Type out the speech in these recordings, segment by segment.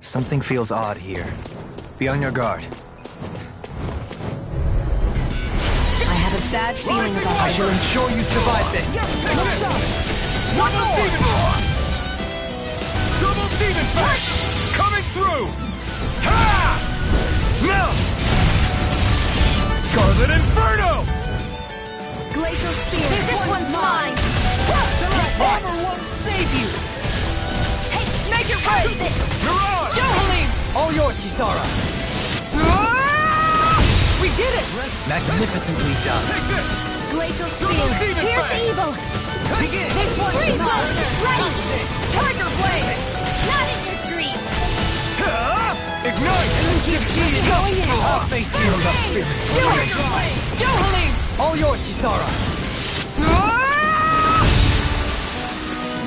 Something feels odd here. Be on your guard. I have a bad feeling about I it. shall ensure you survive this. Double demon block! Double demon fang! Coming through! Ha! Now! Scarlet Inferno! Glacial Spear. This one's mine. Armor won't save you! Make it right. You're on! All yours, Kisara! We did it. Magnificently done. Take this! Glacial Double Spear. demon Here's fang! evil. Begin! This one's mine. Ready. Tiger Blade. Not in your dreams. Ignite! Going in. I'll face you in the spirit. Do it. Johalim. All yours, Kisara!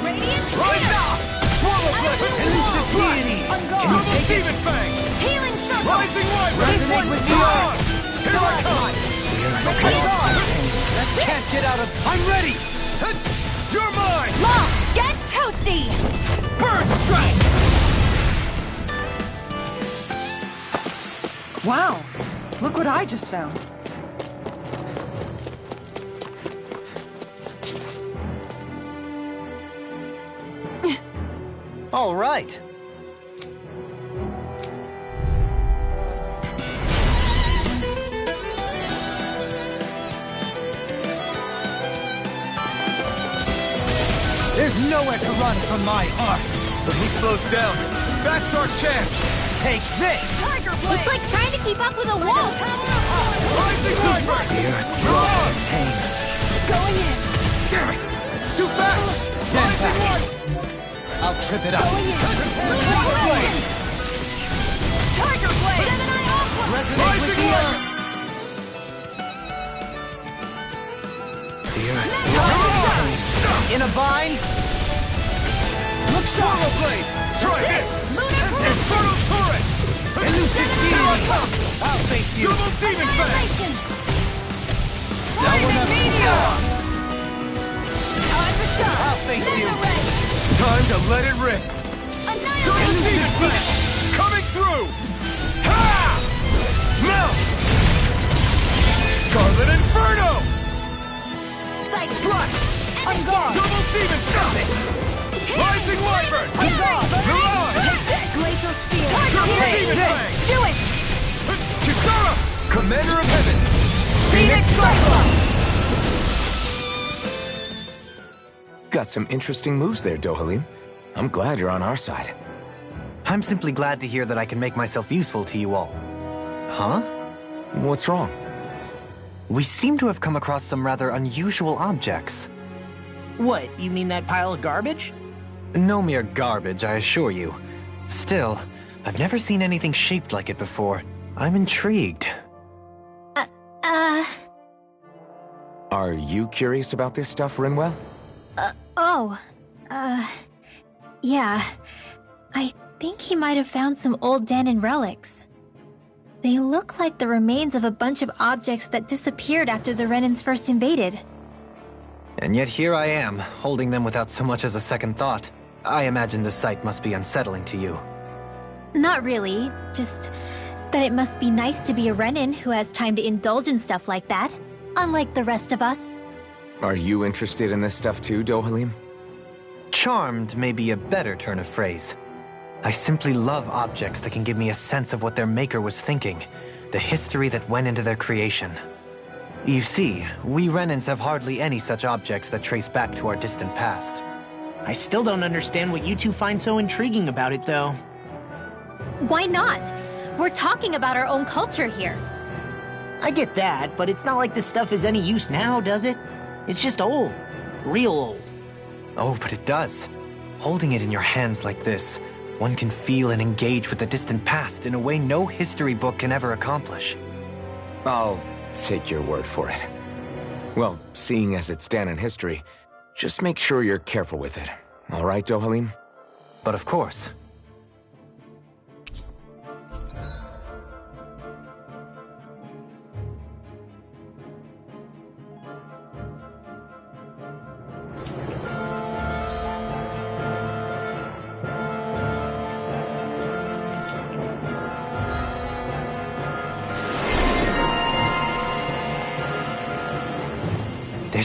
Radiant. Right now! Swallow Blade! Elusive deity! On guard. Double demon fang! Healing circle. Rising Wyvern! This one's with You're mine. on! Here I come! Can't get out of... I'm ready! You're mine! Mom, get toasty. Bird strike! Wow, look what I just found. All right. There's nowhere to run from my art. When he slows down, that's our chance! Take this! Tiger Blade. It's like trying to keep up with a wolf. Rising Wyvern! Here, You're on! pain. Going in. Damn it! It's too fast! Stand Rising back. Wyvern! I'll trip it up. Going in. Swallow Blade! Tiger Blade. Gemini Aqua. Resonate with Rising the Wyvern! earth. The earth. In a bind? Look sharp. Swallow Blade! Try this! Lunar Infernal Torrent! Elusive Here I deity! come! I'll face you. Double demon fang! Annihilation. Blazing Meteor. Time to shine. I'll face you. Mega Ray. Time to let it rip! Annihilation. Double demon fang! Coming through! Ha! Now! Scarlet Inferno! Sight. Slash! On guard. Double demon fang! Rising Wyvern! On guard. You're on! Glacial Spear. Double Here. demon fang! Do it. Kisara! Commander of Heaven! Phoenix Cyclone. Got some interesting moves there, Dohalim. I'm glad you're on our side. I'm simply glad to hear that I can make myself useful to you all. Huh? What's wrong? We seem to have come across some rather unusual objects. What, you mean that pile of garbage? No mere garbage, I assure you. Still, I've never seen anything shaped like it before. I'm intrigued. Are you curious about this stuff, Rinwell? Yeah. I think he might have found some old Danon relics. They look like the remains of a bunch of objects that disappeared after the Renans first invaded. And yet here I am, holding them without so much as a second thought. I imagine the sight must be unsettling to you. Not really, just that it must be nice to be a Renan who has time to indulge in stuff like that, unlike the rest of us. Are you interested in this stuff too, Dohalim? Charmed may be a better turn of phrase. I simply love objects that can give me a sense of what their maker was thinking, the history that went into their creation. You see, we Renans have hardly any such objects that trace back to our distant past. I still don't understand what you two find so intriguing about it, though. Why not? We're talking about our own culture here. I get that, but it's not like this stuff is any use now, does it? It's just old. Real old. Oh, but it does. Holding it in your hands like this, one can feel and engage with the distant past in a way no history book can ever accomplish. I'll take your word for it. Well, seeing as it's Danon history, just make sure you're careful with it. All right, Dohalim? But of course.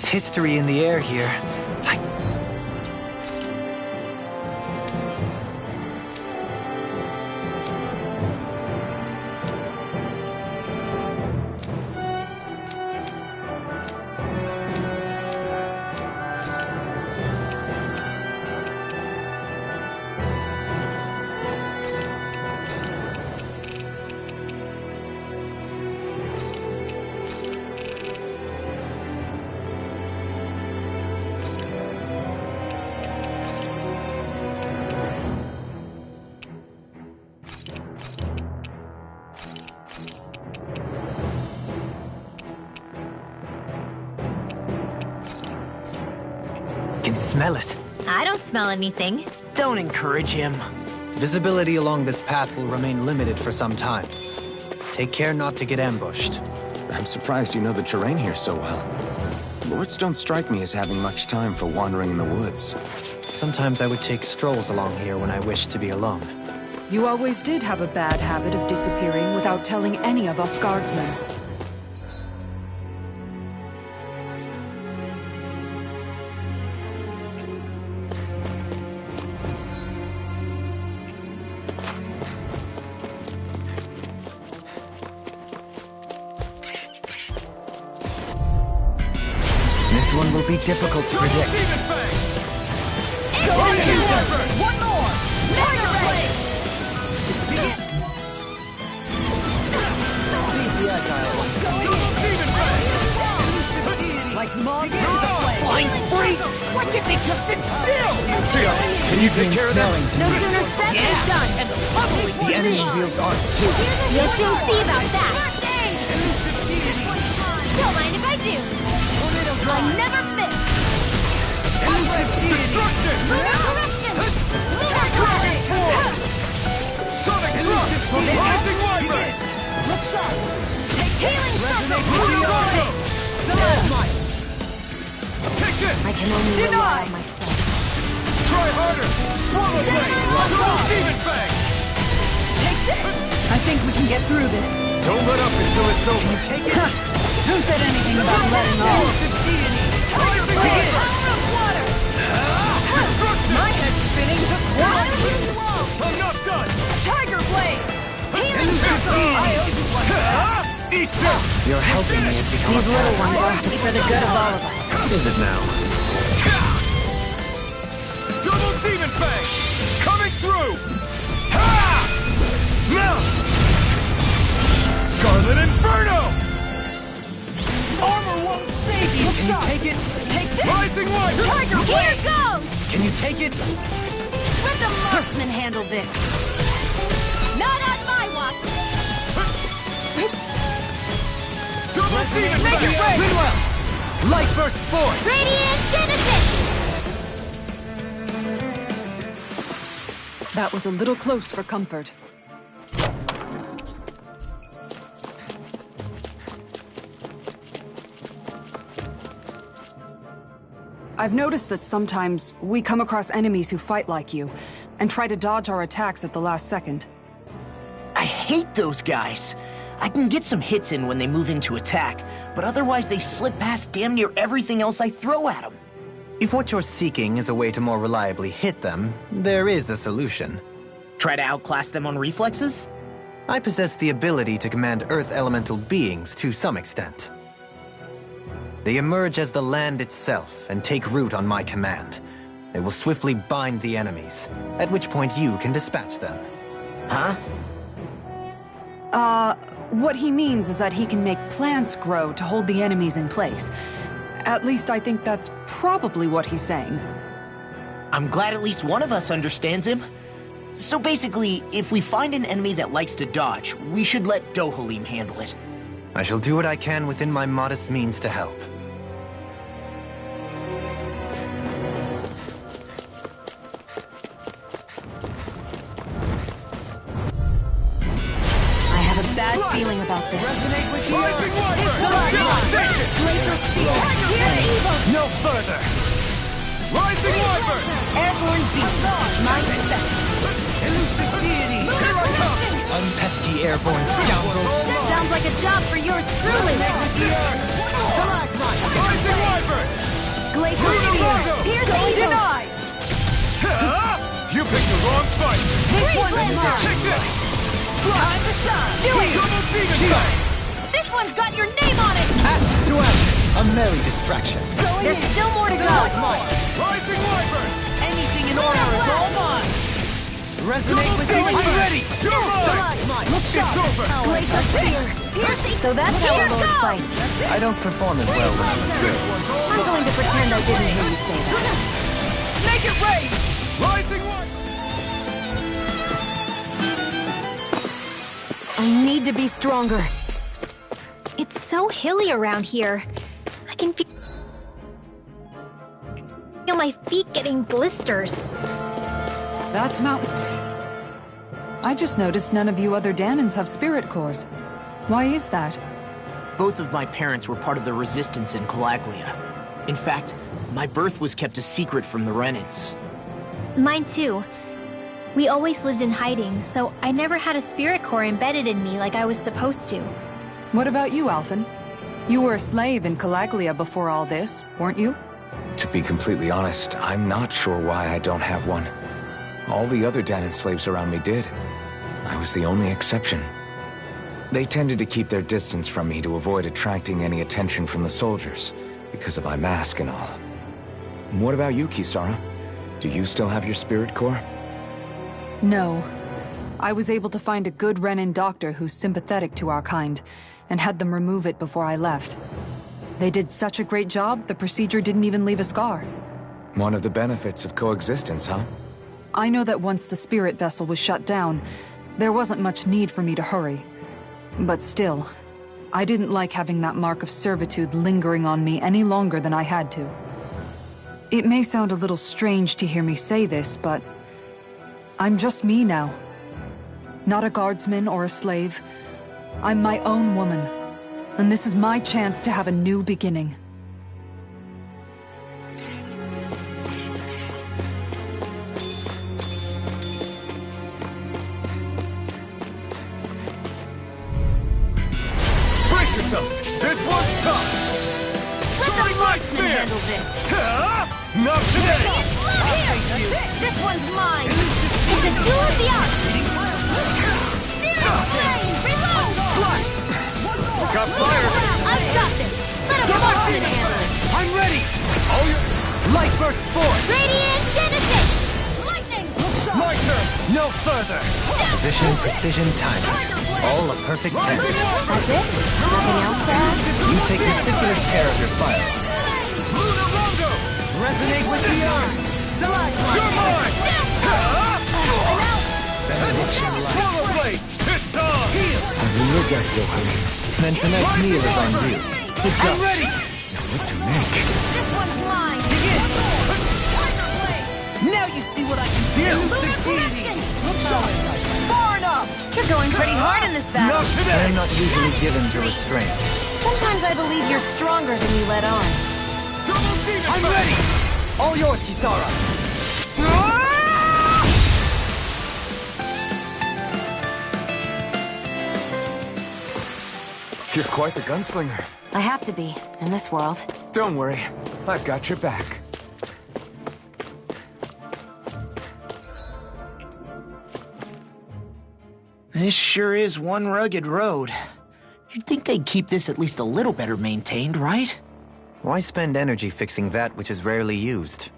There's history in the air here. I can smell it. I don't smell anything. Don't encourage him. Visibility along this path will remain limited for some time. Take care not to get ambushed. I'm surprised you know the terrain here so well. Lords don't strike me as having much time for wandering in the woods. Sometimes I would take strolls along here when I wished to be alone. You always did have a bad habit of disappearing without telling any of us guardsmen. This one will be difficult to predict. One more! Tiger Blade! Like moths to the flame. Flying freaks! Why can't they just sit still? Can you take care of that? No sooner said than done! And the trouble with The enemy wields arts too. You'll soon see about that! Don't mind if I do! I never miss! Destruction! Correction! Lunar Gravity! Sonic Thrust! Rising Wyvern! Look sharp! Take healing circle! Take this! I can only rely on myself. Try harder! Swallow Blade! Double Demon Fang! I think we can get through this. Don't let up until it's over. Take it. Who said anything about letting off? Tiger Blade! Power of water! Destruction! My head's spinning! What? I'm not done! Tiger Blade! Healing circle! Eat this! Your helping me has become These little ones are for the good of all of us. What is it now? Double Demon Fang! Coming through! Ha! Now! Scarlet Inferno! Armor won't save you! Can you take it? Take this! Rising Wyvern! Tiger Blade! Here goes! Can you take it? Let the marksman handle this! Not on my watch! Double Demon Make it Fang! break! Light burst forth! Radiant Genesis! That was a little close for comfort. I've noticed that sometimes we come across enemies who fight like you, and try to dodge our attacks at the last second. I hate those guys. I can get some hits in when they move into attack, but otherwise they slip past damn near everything else I throw at them. If what you're seeking is a way to more reliably hit them, there is a solution. Try to outclass them on reflexes? I possess the ability to command Earth elemental beings to some extent. They emerge as the land itself and take root on my command. They will swiftly bind the enemies, at which point you can dispatch them. Huh? What he means is that he can make plants grow to hold the enemies in place. At least I think that's probably what he's saying. I'm glad at least one of us understands him. So basically, if we find an enemy that likes to dodge, we should let Dohalim handle it. I shall do what I can within my modest means to help. I have a bad feeling about this. Rising Wyvern! Devastation! Laser speed! Here evil! No further! Rising Wyvern! Airborne beast! My respect! Elusive deity! Here I come! Unpesky airborne scoundrels! Sounds like a job for yours truly! Rising Wyvern! Glacial Spear! Pierce evil! Denied! You picked the wrong fight! This one's mine! Take this! Time to shine! Do it! Double demon sight! This one's got your name on it! Action to action. A merry distraction. There's still more to go! Rising Wyvern! Anything in order is all mine. Resonate with the I'm order. ready! You're mine! Look sharp! It's over! Glacial Spear! Piercing! So that's how a lord fights. I don't perform as well when I'm in drill. I'm going to pretend I didn't hear you say that. Make it rain! Rising Wyvern! I need to be stronger. It's so hilly around here. I can feel my feet getting blisters. That's mountain. I just noticed none of you other Danans have spirit cores. Why is that? Both of my parents were part of the resistance in Calaglia. In fact, my birth was kept a secret from the Renans. Mine too. We always lived in hiding, so I never had a spirit core embedded in me like I was supposed to. What about you, Alphen? You were a slave in Calaglia before all this, weren't you? To be completely honest, I'm not sure why I don't have one. All the other Danan slaves around me did. I was the only exception. They tended to keep their distance from me to avoid attracting any attention from the soldiers, because of my mask and all. What about you, Kisara? Do you still have your spirit core? No. I was able to find a good Renin doctor who's sympathetic to our kind, and had them remove it before I left. They did such a great job, the procedure didn't even leave a scar. One of the benefits of coexistence, huh? I know that once the spirit vessel was shut down, there wasn't much need for me to hurry. But still, I didn't like having that mark of servitude lingering on me any longer than I had to. It may sound a little strange to hear me say this, but I'm just me now. Not a guardsman or a slave. I'm my own woman, and this is my chance to have a new beginning. Brace yourselves! This one's tough! Let the marksman spear! handle this! Not today! This one's mine! It's a duel of the arts! Zero flame! Reload! Got fire! I've got this! Let a marksman handle it! I'm ready! Light burst forth! Radiant Genesis! Lightning! My turn! No further! Position, precision, timing. All a perfect 10. That's it? Nothing else to add? You take meticulous care of your fire. Luna Rondo! Resonate with the earth! You're mine! Benediction light. Swallow blade! It's on! I'm in your deck, Goku. Then tonight's meal is on you. I'm ready! What to make? This one's mine! Now you see what I can do! Far enough! You're going pretty hard in this battle. Not I today! am not usually given to restraint. Sometimes I believe you're stronger than you let on. Double demon I'm sight! ready! All yours, Kisara! You're quite the gunslinger. I have to be, in this world. Don't worry, I've got your back. This sure is one rugged road. You'd think they'd keep this at least a little better maintained, right? Why spend energy fixing that which is rarely used?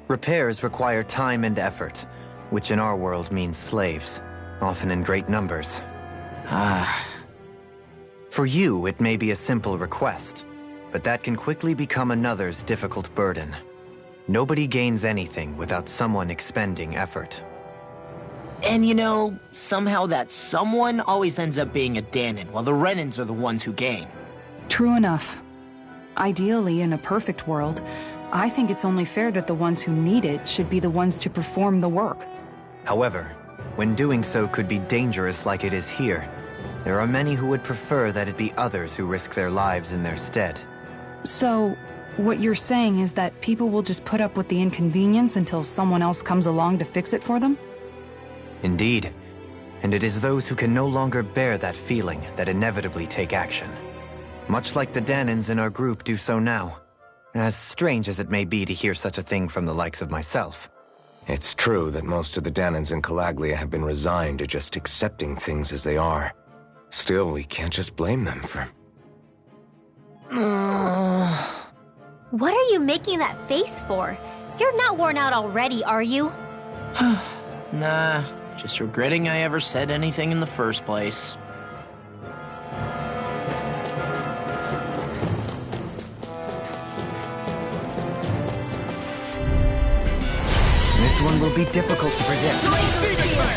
Repairs require time and effort, which in our world means slaves, often in great numbers. For you, it may be a simple request, but that can quickly become another's difficult burden. Nobody gains anything without someone expending effort. And you know, somehow that someone always ends up being a Danan, while the Renans are the ones who gain. True enough. Ideally, in a perfect world, I think it's only fair that the ones who need it should be the ones to perform the work. However, when doing so could be dangerous like it is here, there are many who would prefer that it be others who risk their lives in their stead. So, what you're saying is that people will just put up with the inconvenience until someone else comes along to fix it for them? Indeed. And it is those who can no longer bear that feeling that inevitably take action. Much like the Danans in our group do so now. as strange as it may be to hear such a thing from the likes of myself. It's true that most of the Danans in Calaglia have been resigned to just accepting things as they are. Still, we can't just blame them for... What are you making that face for? You're not worn out already, are you? Nah, just regretting I ever said anything in the first place. This one will be difficult to predict.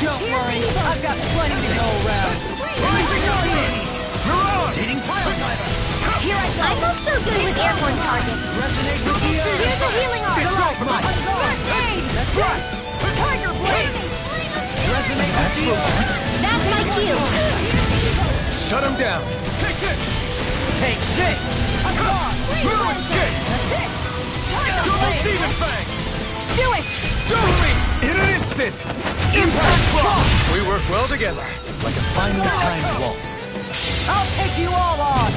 Don't worry, I've got plenty to go around. Here I go. I'm not so good with airborne targets. Here's a healing arm. That's right. Tiger Blade. That's my cue. Shut him down. Take this. Take this! Ruin's Gate. Double Demon Fang. Do it. Double me in an instant. Impact Block. We work well together. Like a finely timed waltz. I'll take you all on.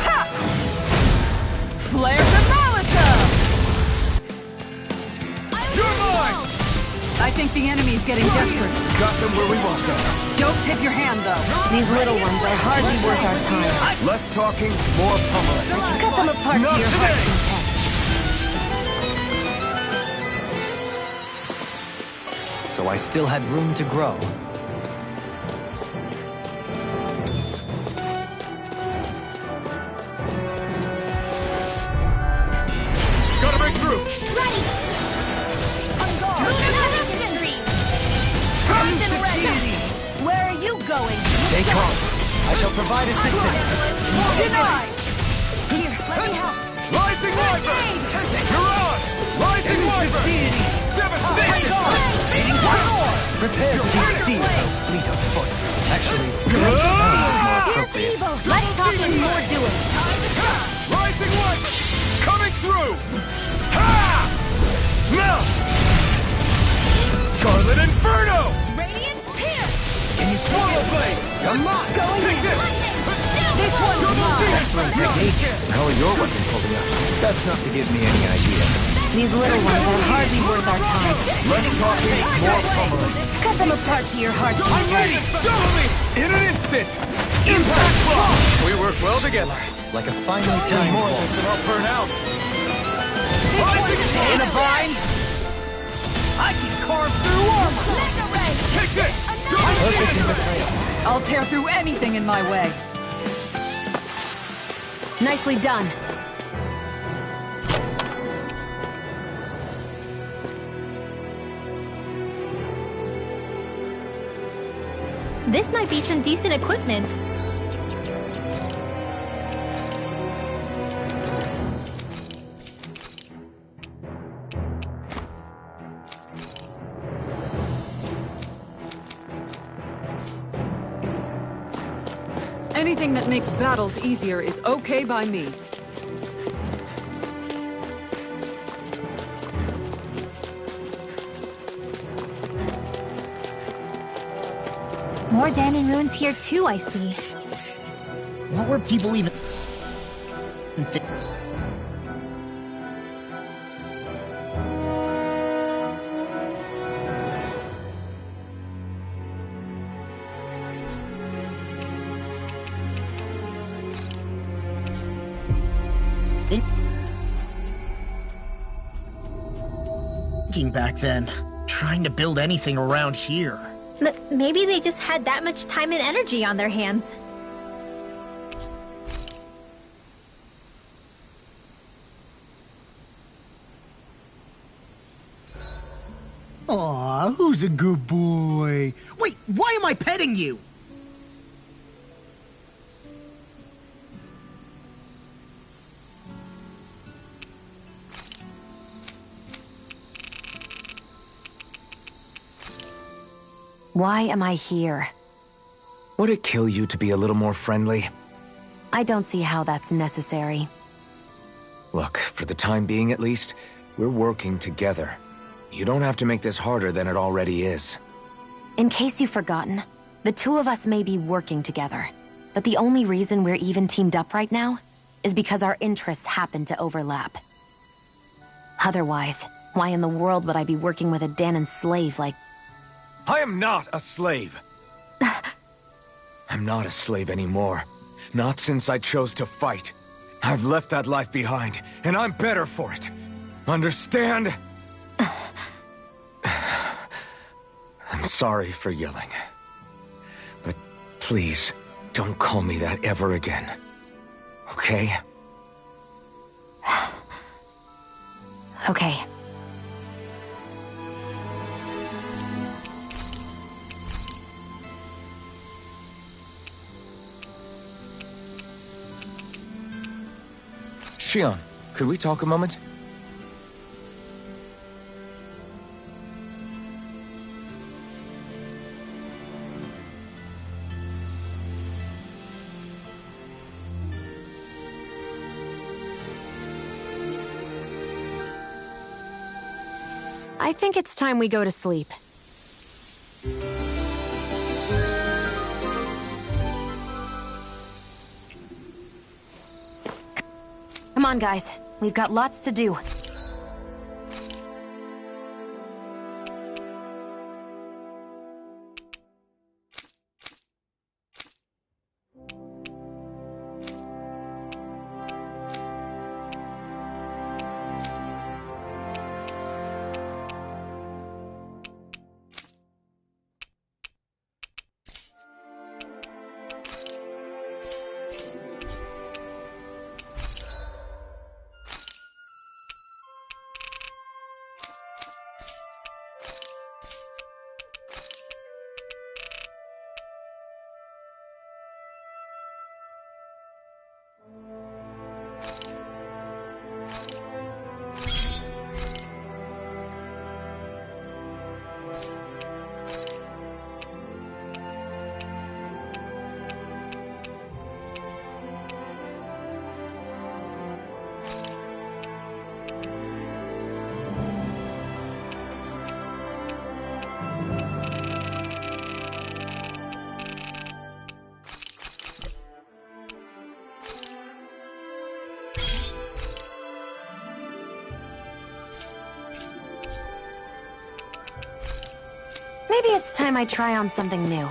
Ha! Flare the Malisa! You're mine. I think the enemy's getting desperate. Got them where we want them. Don't tip your hand, though. These little ones are hardly worth our time. Less talking, more pummeling. Cut them apart Not to your today. heart's content. So I still had room to grow. Gotta break through. Ready. Where are you going? Stay calm. I shall provide assistance. Denied! Here, let me help. Rising Wyvern. You're on. Rising Wyvern. Devastation. Prepare to be sealed, though fleet of foot. Actually, more appropriate. Let's talk and more doing. Rising Wyvern. Coming through. Ha! Now. Scarlet Inferno. Radiant Pierce! Can you Swallow Blade. Come on! Take this. This one's Double mine! Demon Fang. How are your weapons holding up? Best not to give me any idea. These little ones are hardly worth our time. Less talking, more pummeling. Cut them apart to your heart's I'm ready! Double me! In an instant! Impact Block! We work well together. Like a finely timed More waltz. than I'll burn out. In a bind? I can carve through armor! Take this! Perfect in the frame. I'll tear through anything in my way. Nicely done. This might be some decent equipment. Anything that makes battles easier is okay by me. More Danon ruins here too, I see. What were people even... thinking back then? Trying to build anything around here. Maybe they just had that much time and energy on their hands. Aw, who's a good boy? Wait, why am I petting you? Why am I here? Would it kill you to be a little more friendly? I don't see how that's necessary. Look, for the time being at least, we're working together. You don't have to make this harder than it already is. In case you've forgotten, the two of us may be working together, but the only reason we're even teamed up right now is because our interests happen to overlap. Otherwise, why in the world would I be working with a Danon slave like... I am not a slave! I'm not a slave anymore. Not since I chose to fight. I've left that life behind, and I'm better for it. Understand? I'm sorry for yelling. But please, don't call me that ever again. Okay? Okay. Shion, could we talk a moment? I think it's time we go to sleep. Come on, guys. We've got lots to do. Maybe it's time I try on something new.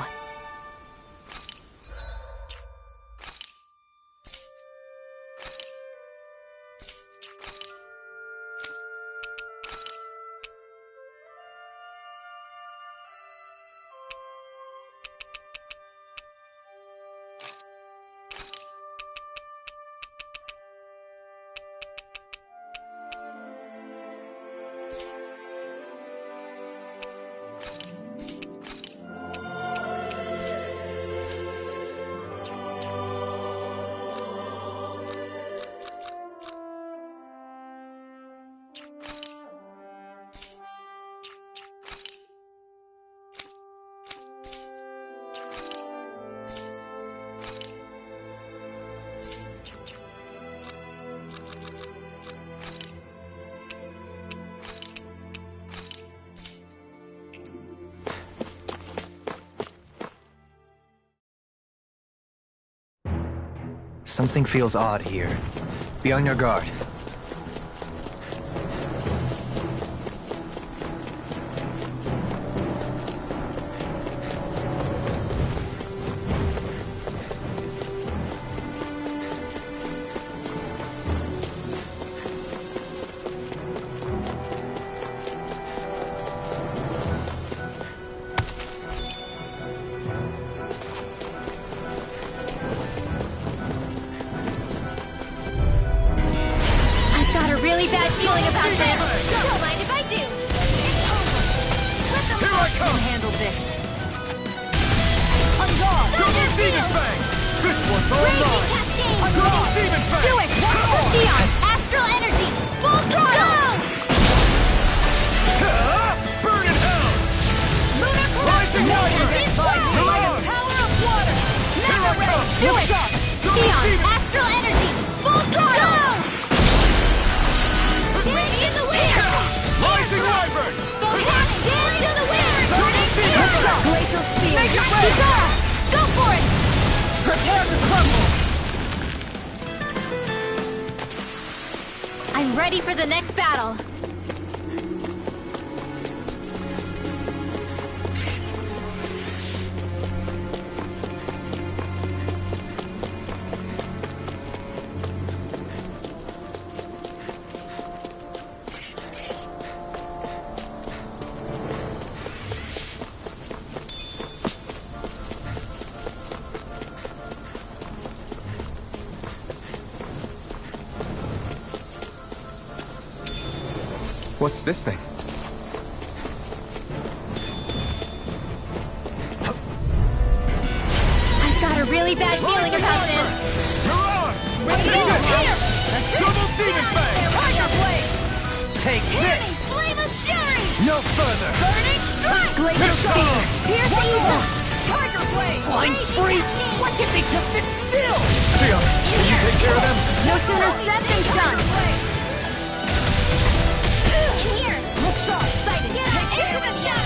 Something feels odd here. Be on your guard. Really bad feeling about this. Don't mind if I do. Let the Here I come! handle this. On guard! Double Demon Fang! This one's all Raging mine! Cascade! Double Demon Fang! Do it! One more! Neon! Astral Energy! Full throttle! Burn in hell! Lunar Rising Wyvern! Power of water! Mega Ray! Do it! Neon! Astral Energy! Full throttle! Radiant the wind! Rising Wyvern! Dance to the wind! Burning fear! Glacial Spear! Major Ray! Go for it! Prepare to crumble! I'm ready for the next battle. What's this thing? I've got a really bad feeling about this. You're on! Take this! Double demon fang! Tiger blade! Take Burning this! flame of fury! No further! Burning strike! Glacier shoulder! Pierce the evil! Tiger blade! Flying freaks! Why can't they just sit still? Sion, can you take care of them? No sooner said than done! In here! Look sharp! Sighted! Take care!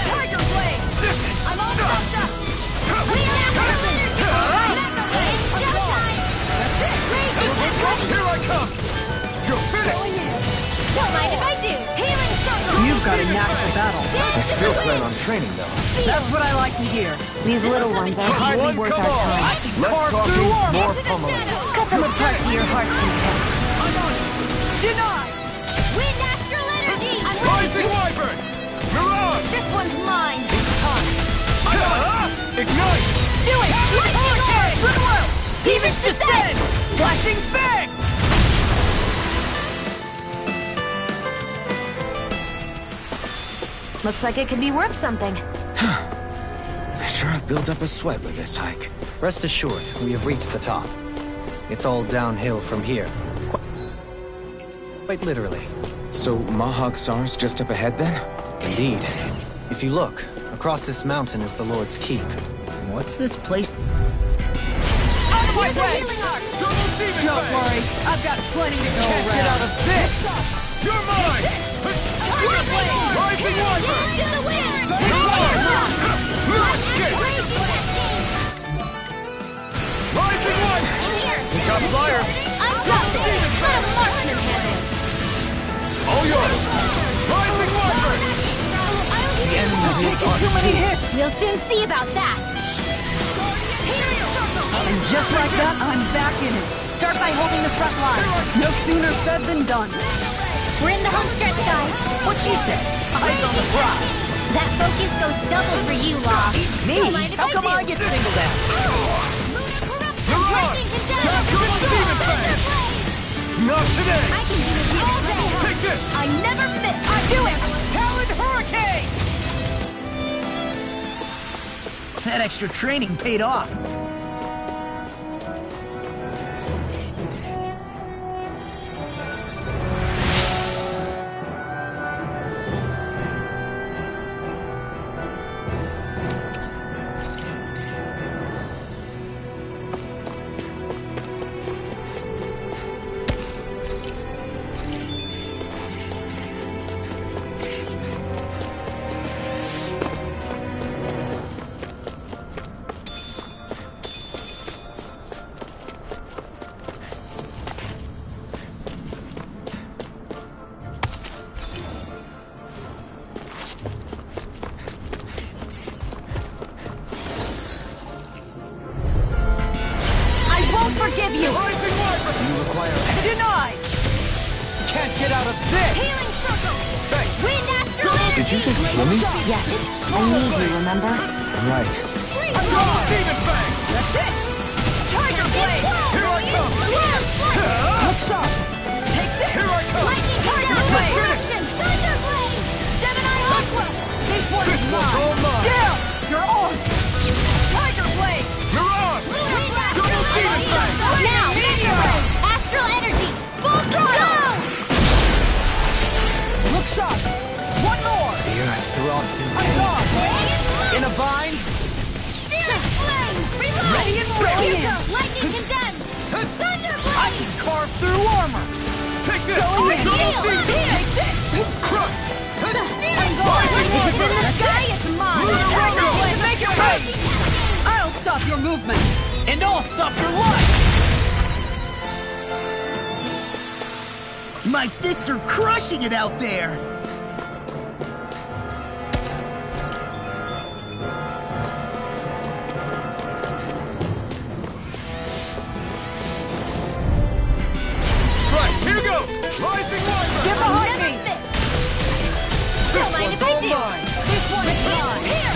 Tiger blade! I'm all stopped up! We have person! Mega blade! Showtime! That's it! Here I come! You're finished! Don't mind if I do! Healing circle! You've got a knack for battle. I still plan on training, though. That's what I like to hear. These little ones are hardly worth our time. Less talking, more pummeling. Cut them apart to your heart's content. Deny! Wind astral energy! I'm Rising Wyvern! You're on! This one's mine! Ignite! Do it! Lightning orb! Goodwill! Demons descend! Flashing bang! Looks like it could be worth something. I sure have built up a sweat with this hike. Rest assured, we have reached the top. It's all downhill from here. Quite literally. So Mahag Sar's just up ahead, then? Indeed. If you look, across this mountain is the Lord's Keep. What's this place? Out of my way! Double demon Don't fang! worry, I've got plenty to go Can't get out around. of this! You're mine! Tiger blade! Rising Wyvern! To the wind! Rising Wyvern! In here! We got fire! I'm coming! Let a marksman have it! All yours! Rising Wyvern! The enemy has taken too many hits. We'll soon see about that! And just like that, I'm back in it. Start by holding the front line. No sooner said than done. We're in the home stretch, guys! What she said? Eyes on the prize. That focus goes double for you, Law. Me? Don't mind if How come do. I get singled out? You're on! Double demon fang! Not today! I can do this all day! Take this! I never miss! I do it! Talon Hurricane! That extra training paid off. Forgive you! Rising Wyvern! You require... Denied! Can't get out of this! Healing circle! Thanks! Wind astral Did you just hear me? Yes, I need you, remember? Right. Double demon fang! That's it! Tiger blade! Here I come! Look sharp! Take this! Here I come! Lightning Tiger down! blade! Destruction! Thunder blade! Gemini Aqua! This one's mine! all mine! Down! You're on! Tiger blade! You're on! Wind Double astral demon energy! fang! Now! Meteorite! Astral energy! Full throttle! Look sharp! One more! The earth throbs in I'm gone! In a bind? Demon flame! Reload! Ready and ready! Here goes lightning condemned! Thunder I blade! can carve through armor! Take this! Go in! Double Heal! demon fang! Take this! Crush! Demon blade! If it's in the sky, it's mine! Tiger blade! Make it right! I'll stop your movement. And I'll stop your life! My fists are crushing it out there! Right, here goes! Rising Wyvern! Give the heartbeat! Don't mind if I do! Mine. This one is mine! Here!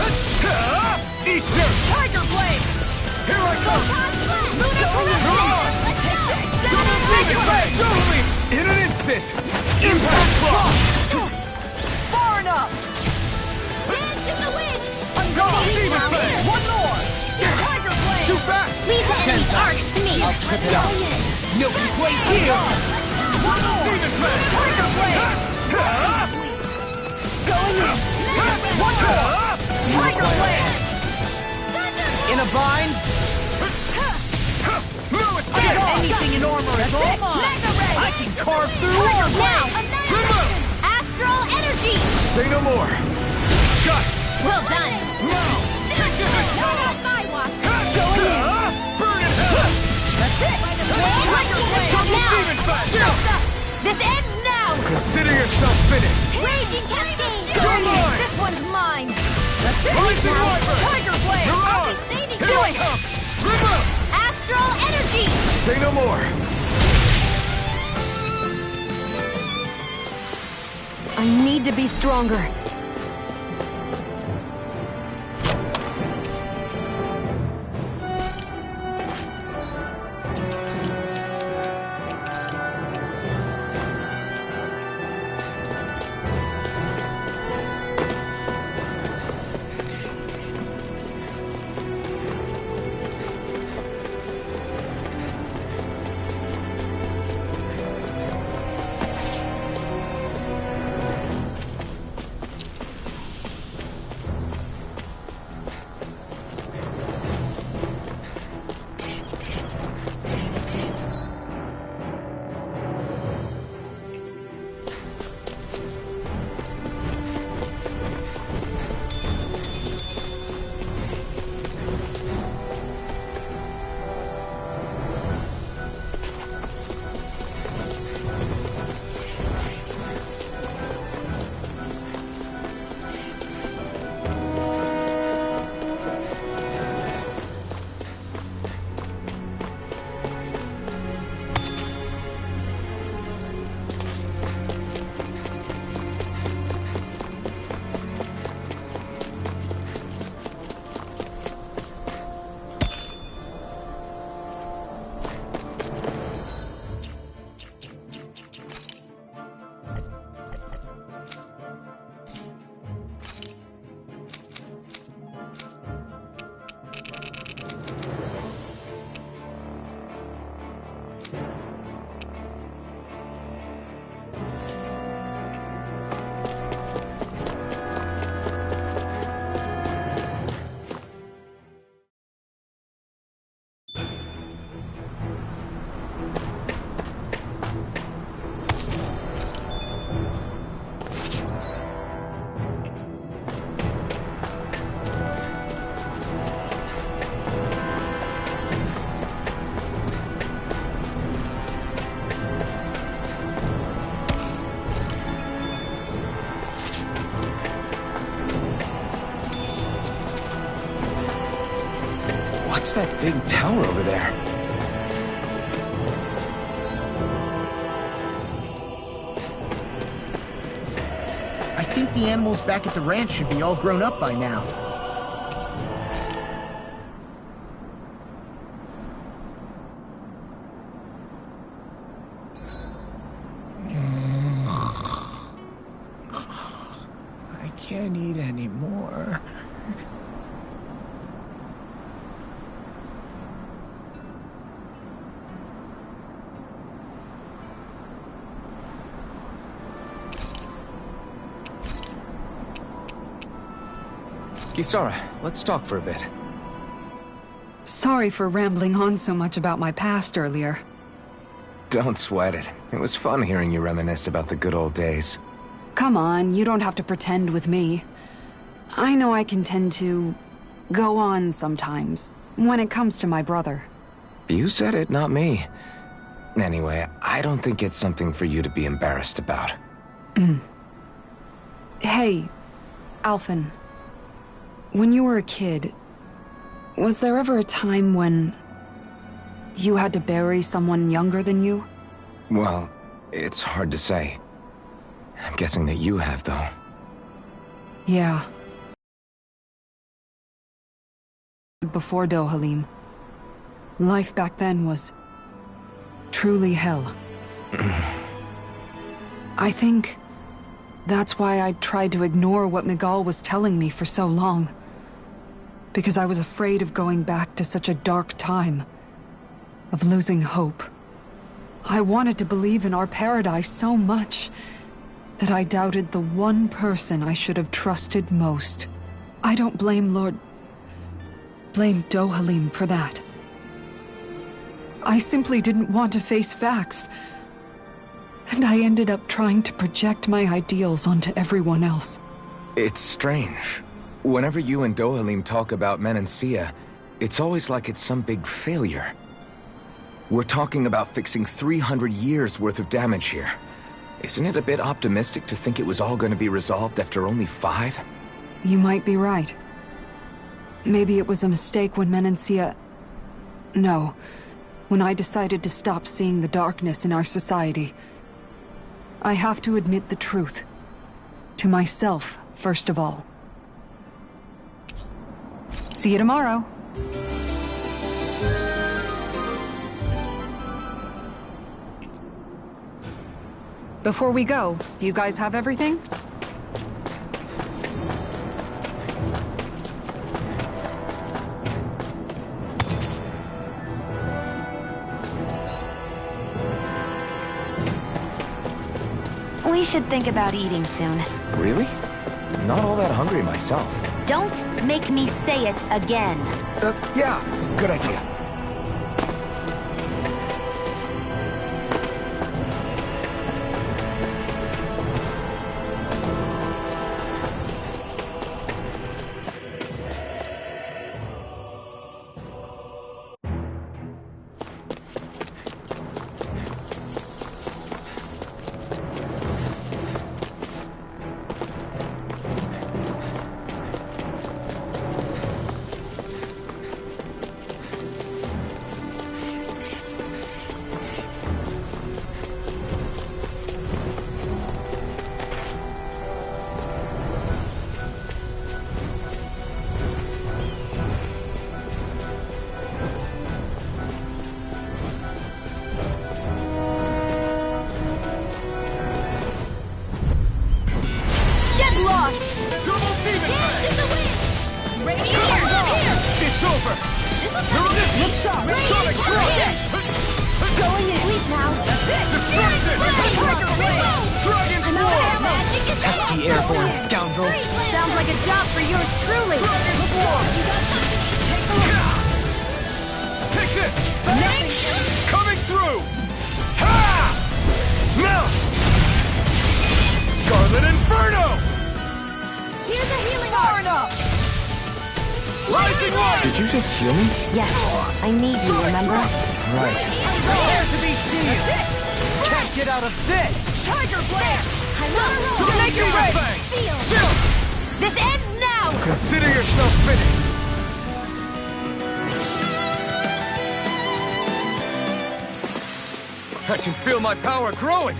Eat dirt! Tiger Blade! Here I come! Luna Parade! Take that! Totally! In an instant! Impact block! Far enough! Dance in the wind! Go! Demon Blade! One more! Tiger Blade! Too fast! Leave the enemy's arcs to me. I'll trip it up. Milky Blade here! One more! Demon Blade! Tiger Blade! Going in! One more! Tiger Blade! In a bind? Anything in armor is all mine! Mega Ray! I can carve through Tiger armor! Blade! Astral energy. Say no more! Got it! Well done. Now! Take this and Not on my watch! Going in! Burn in hell! That's it! Tiger Blade! Demon Blade! This ends now! Consider yourself finished! Raging Cascade! You're mine! This one's mine! That's it! Rising Now, Wyvern! Tiger Blade! You're on! Do Here I it! come! River! Astral energy. Say no more! I need to be stronger. What's that big tower over there? I think the animals back at the ranch should be all grown up by now. I can't eat anymore. Kisara, let's talk for a bit. Sorry for rambling on so much about my past earlier. Don't sweat it. It was fun hearing you reminisce about the good old days. Come on, you don't have to pretend with me. I know I can tend to go on sometimes, when it comes to my brother. You said it, not me. Anyway, I don't think it's something for you to be embarrassed about. Hey, Alphen. When you were a kid, was there ever a time when you had to bury someone younger than you? Well, it's hard to say. I'm guessing that you have, though. Yeah. Before Dohalim, life back then was truly hell. I think that's why I tried to ignore what Miguel was telling me for so long. Because I was afraid of going back to such a dark time, of losing hope. I wanted to believe in our paradise so much that I doubted the one person I should have trusted most. I don't blame blame Dohalim for that. I simply didn't want to face facts. And I ended up trying to project my ideals onto everyone else. It's strange. Whenever you and Dohalim talk about Menancia, it's always like it's some big failure. We're talking about fixing 300 years worth of damage here. Isn't it a bit optimistic to think it was all going to be resolved after only 5? You might be right. Maybe it was a mistake when Menancia... No. When I decided to stop seeing the darkness in our society. I have to admit the truth. To myself, first of all. See you tomorrow. Before we go, do you guys have everything? We should think about eating soon. Really? Not all that hungry myself. Don't make me say it again. Yeah, good idea. It's over! Look sharp! Sonic Thrust! Going in! Sleep now! That's it! Destruction! Tiger Blade! Dragon I'm out Claw! of magic! Pesky airborne scoundrels. Sounds like a job for yours truly! Dragon Claw! Take this! Coming through! Ha! Melt! Scarlet Inferno! Here's a healing arm! Rising Light! Did you just heal me? Yes, I need you, remember? Right. Prepare to be seen! Can't get out of this! Tiger Blade! I'm on a roll! Double Make your Demon break! Fang! Feel! Chill! This ends now! Consider yourself finished! I can feel my power growing!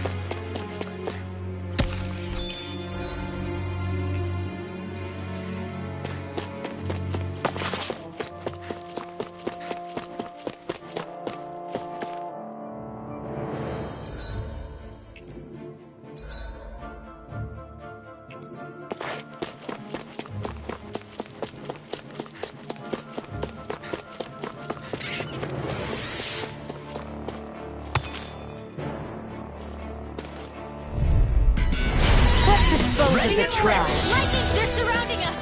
Ready to trash! Lightning, they're surrounding us!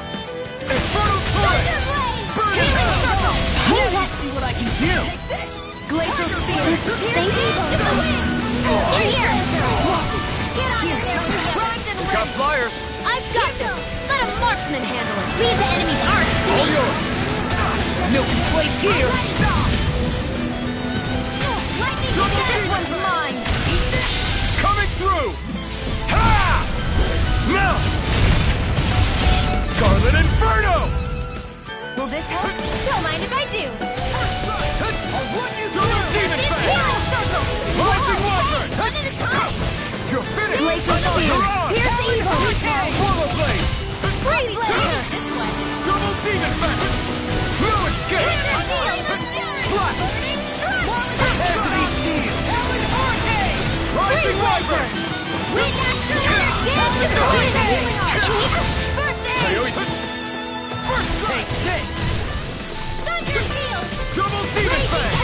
Infernal Torrent! Burn in hell! Let's see what I can do! Glacial Spear! Baby! Here! Get on it! Primed and Got ready! flyers! I've got them! Let a marksman handle it! Leave the enemy's arms to All me! yours! No complaints here! Lightning This one's mine! Coming through! Ha! Now! Scarlet Inferno! Will this help? Don't mind if I do! I'll run you through! Demon Fang! Hero circle! Rising Wyvern! One at a time! You're finished! Glacial Spear! You're on! Pierce evil! Portal Blade! Great Blade! Double Demon Fang! No escape! Slap! Heavy Steel! Rising Wyvern! Wind Action! Dance to First aid! First strike! Thunder Field! Double Demon Fang!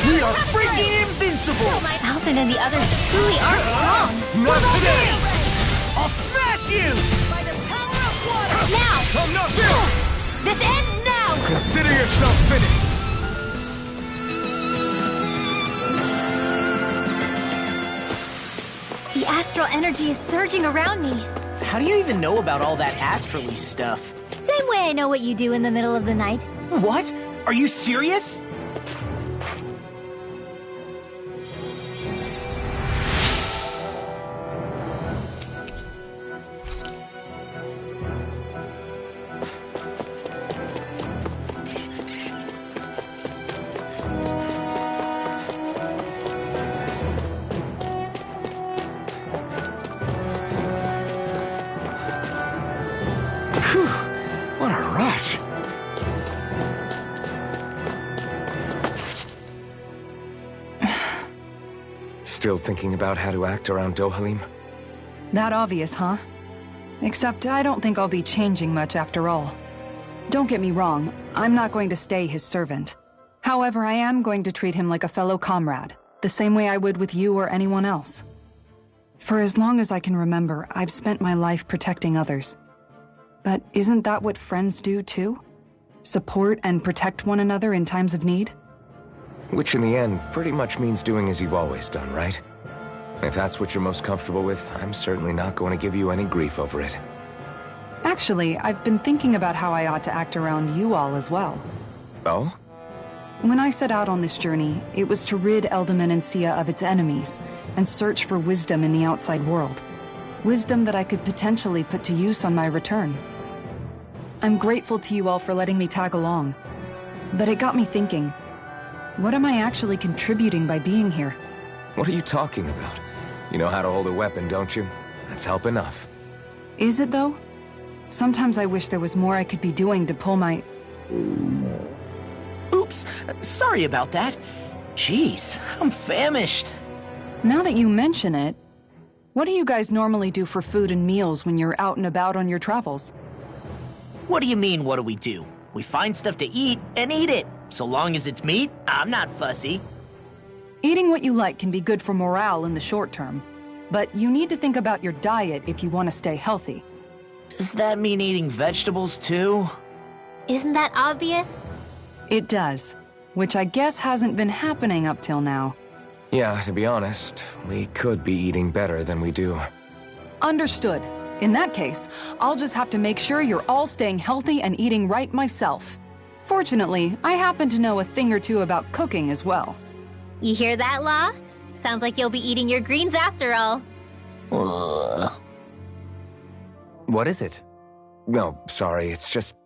We are freaking invincible! Alvin and the others truly are strong. Not today! I'll smash you! By the power of water! I'm not there! This ends now! Consider yourself finished! The astral energy is surging around me. How do you even know about all that astrally stuff? Same way I know what you do in the middle of the night. What? Are you serious? What a rush! Still thinking about how to act around Dohalim? That obvious, huh? Except I don't think I'll be changing much after all. Don't get me wrong, I'm not going to stay his servant. However, I am going to treat him like a fellow comrade, the same way I would with you or anyone else. For as long as I can remember, I've spent my life protecting others. But isn't that what friends do too? Support and protect one another in times of need? Which in the end pretty much means doing as you've always done, right? If that's what you're most comfortable with, I'm certainly not going to give you any grief over it. Actually, I've been thinking about how I ought to act around you all as well. Oh? When I set out on this journey, it was to rid Eldaman and Sia of its enemies, and search for wisdom in the outside world. Wisdom that I could potentially put to use on my return. I'm grateful to you all for letting me tag along. But it got me thinking, what am I actually contributing by being here? What are you talking about? You know how to hold a weapon, don't you? That's help enough. Is it though? Sometimes I wish there was more I could be doing to pull my... Oops, sorry about that. Jeez, I'm famished. Now that you mention it, what do you guys normally do for food and meals when you're out and about on your travels? What do you mean, what do we do? We find stuff to eat and eat it. So long as it's meat, I'm not fussy. Eating what you like can be good for morale in the short term, but you need to think about your diet if you want to stay healthy. Does that mean eating vegetables too? Isn't that obvious? It does, which I guess hasn't been happening up till now. Yeah, to be honest, we could be eating better than we do. Understood. In that case, I'll just have to make sure you're all staying healthy and eating right myself. Fortunately, I happen to know a thing or two about cooking as well. You hear that, Law? Sounds like you'll be eating your greens after all. What is it? No, sorry, it's just...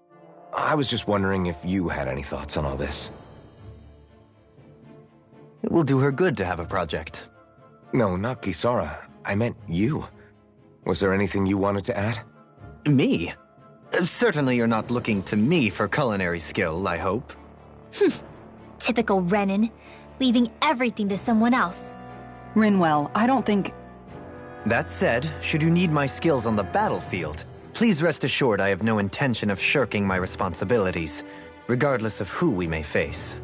I was just wondering if you had any thoughts on all this. It will do her good to have a project. No, not Kisara. I meant you. Was there anything you wanted to add? Me? Certainly you're not looking to me for culinary skill, I hope. Typical Renan, leaving everything to someone else. Rinwell, I don't think... That said, should you need my skills on the battlefield, please rest assured I have no intention of shirking my responsibilities, regardless of who we may face.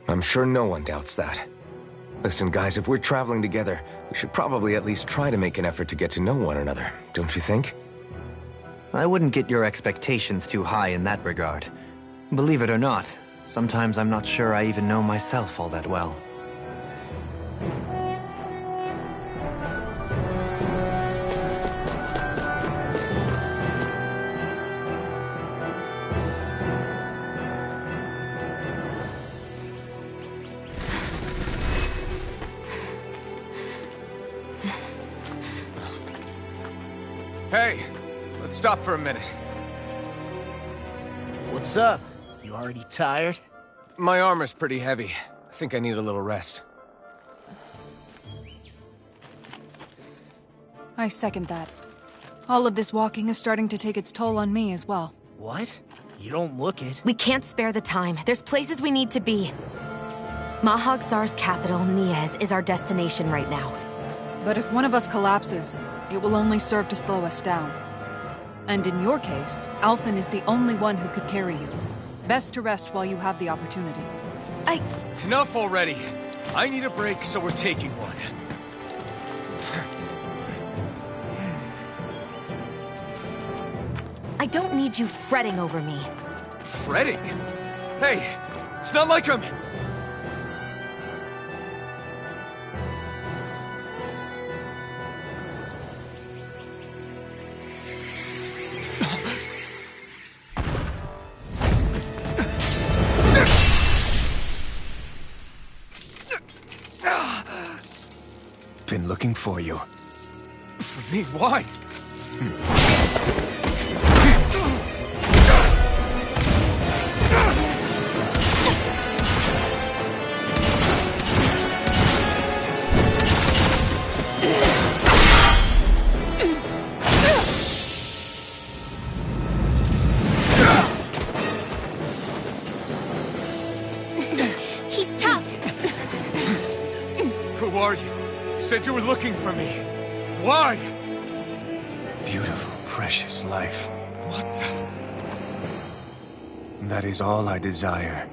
I'm sure no one doubts that. Listen, guys, if we're traveling together, we should probably at least try to make an effort to get to know one another, don't you think? I wouldn't get your expectations too high in that regard. Believe it or not, sometimes I'm not sure I even know myself all that well. Stop for a minute. What's up? You already tired? My armor's pretty heavy. I think I need a little rest. I second that. All of this walking is starting to take its toll on me as well. What? You don't look it. We can't spare the time. There's places we need to be. Mahag Sar's capital, Niez, is our destination right now. But if one of us collapses, it will only serve to slow us down. And in your case, Alphen is the only one who could carry you. Best to rest while you have the opportunity. Enough already! I need a break, so we're taking one. I don't need you fretting over me. Fretting? Hey, it's not like I'm... Been looking for you. For me? Why? He's tough! Who are you? You said you were looking for me. Why? Beautiful, precious life. What the... That is all I desire.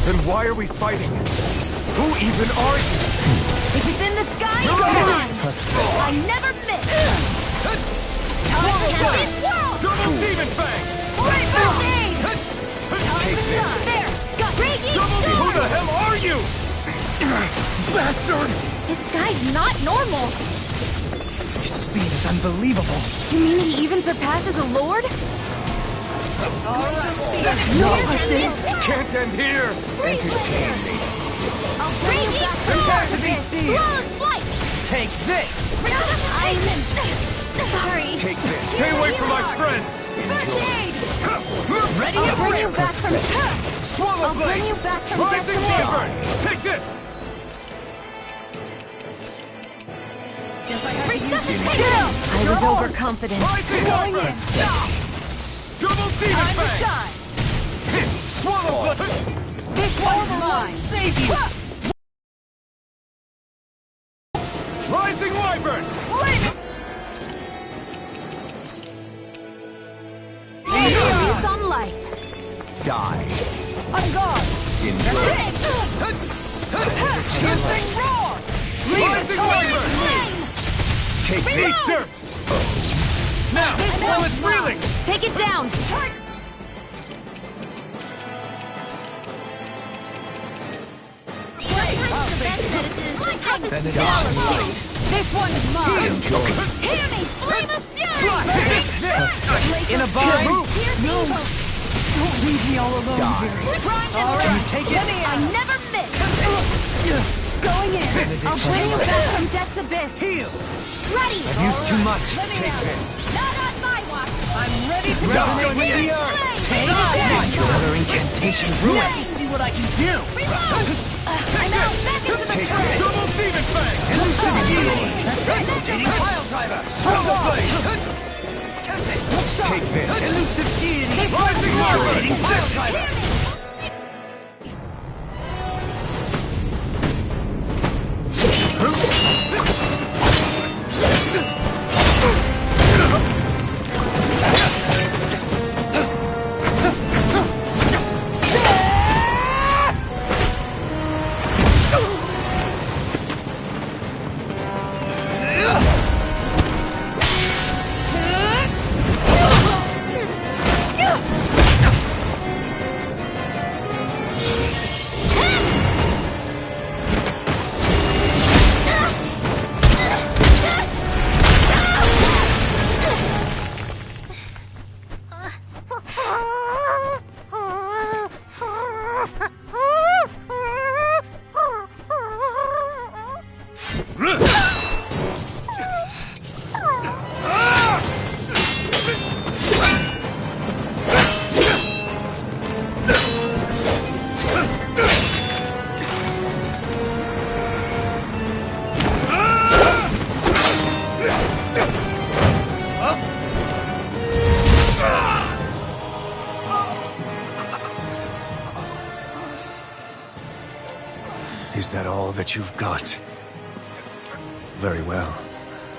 Then why are we fighting? Who even are you? If it's in the sky, go on! I never miss! Time to kill this world! Double Demon Fang! Great first aid! Take this! There! Got Reiki! Who the hell are you? Bastard! This guy's not normal! His speed is unbelievable. You mean he even surpasses a lord? Not with this! Can't end here! Entertain me! I'll bring you back to this! Flawless flight! Take this! I'm... Sorry. Take this! Stay away from my friends! First aid! Ready I'll up bring there! you back from... Swallow I'll bring Blade! you back from Rising death to Wyvern! Take this! I was overconfident. Rising Going Wyvern! in. Double Demon Fang! Swallow Blade! This one's mine. Save you! Rising Wyvern! It's on life. Die. I'm gone. Enjoy. Hissing Roar! Rising Wyvern! Take Eat this. dirt! Now, while it's reeling! Take it down. This one's mine. Enjoy. Hear me, flame of fury! In a bind? No. Don't leave me all alone here. All right, take it. I never miss. Going in. I'll bring you back from death's abyss. Heal! Ready. I've used too much. Take this. Not on my watch. I'm ready to Dominate go. the earth! Take it! Another incantation ruin! Let me see what I can do! Reload. I'm out back into the trash. Double Demon Fang! Elucidate! Rotating pile driver! Swallow blade! Take this! Elusive deity! Rising Wyvern! Rotating pile driver! Is that all that you've got? Very well.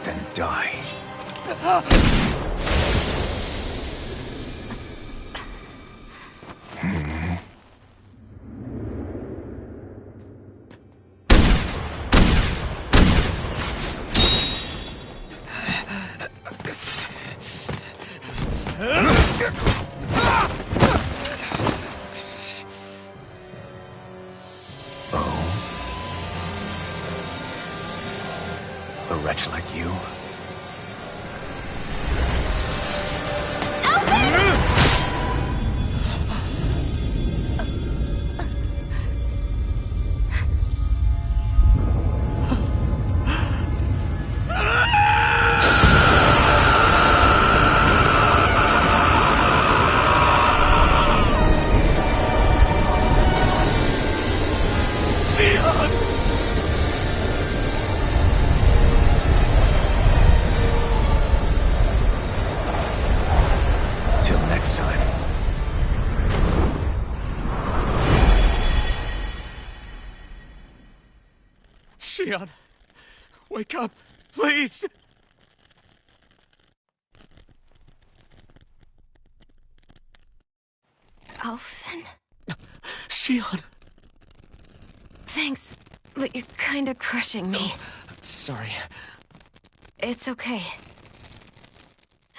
Then die. A wretch like you? Till next time. Shion, wake up, please! Alphen? Shion! Thanks, but you're kinda crushing me. Sorry. It's okay.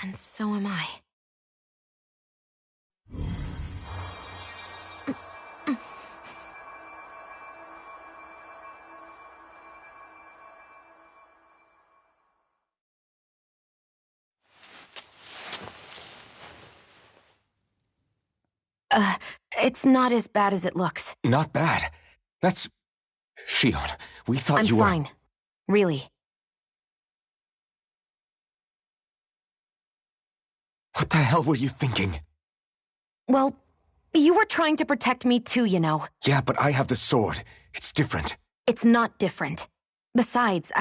And so am I. It's not as bad as it looks. Not bad. That's... Shion, we thought I'm you were... fine. Really. What the hell were you thinking? Well, you were trying to protect me too, you know. Yeah, but I have the sword. It's different. It's not different. Besides,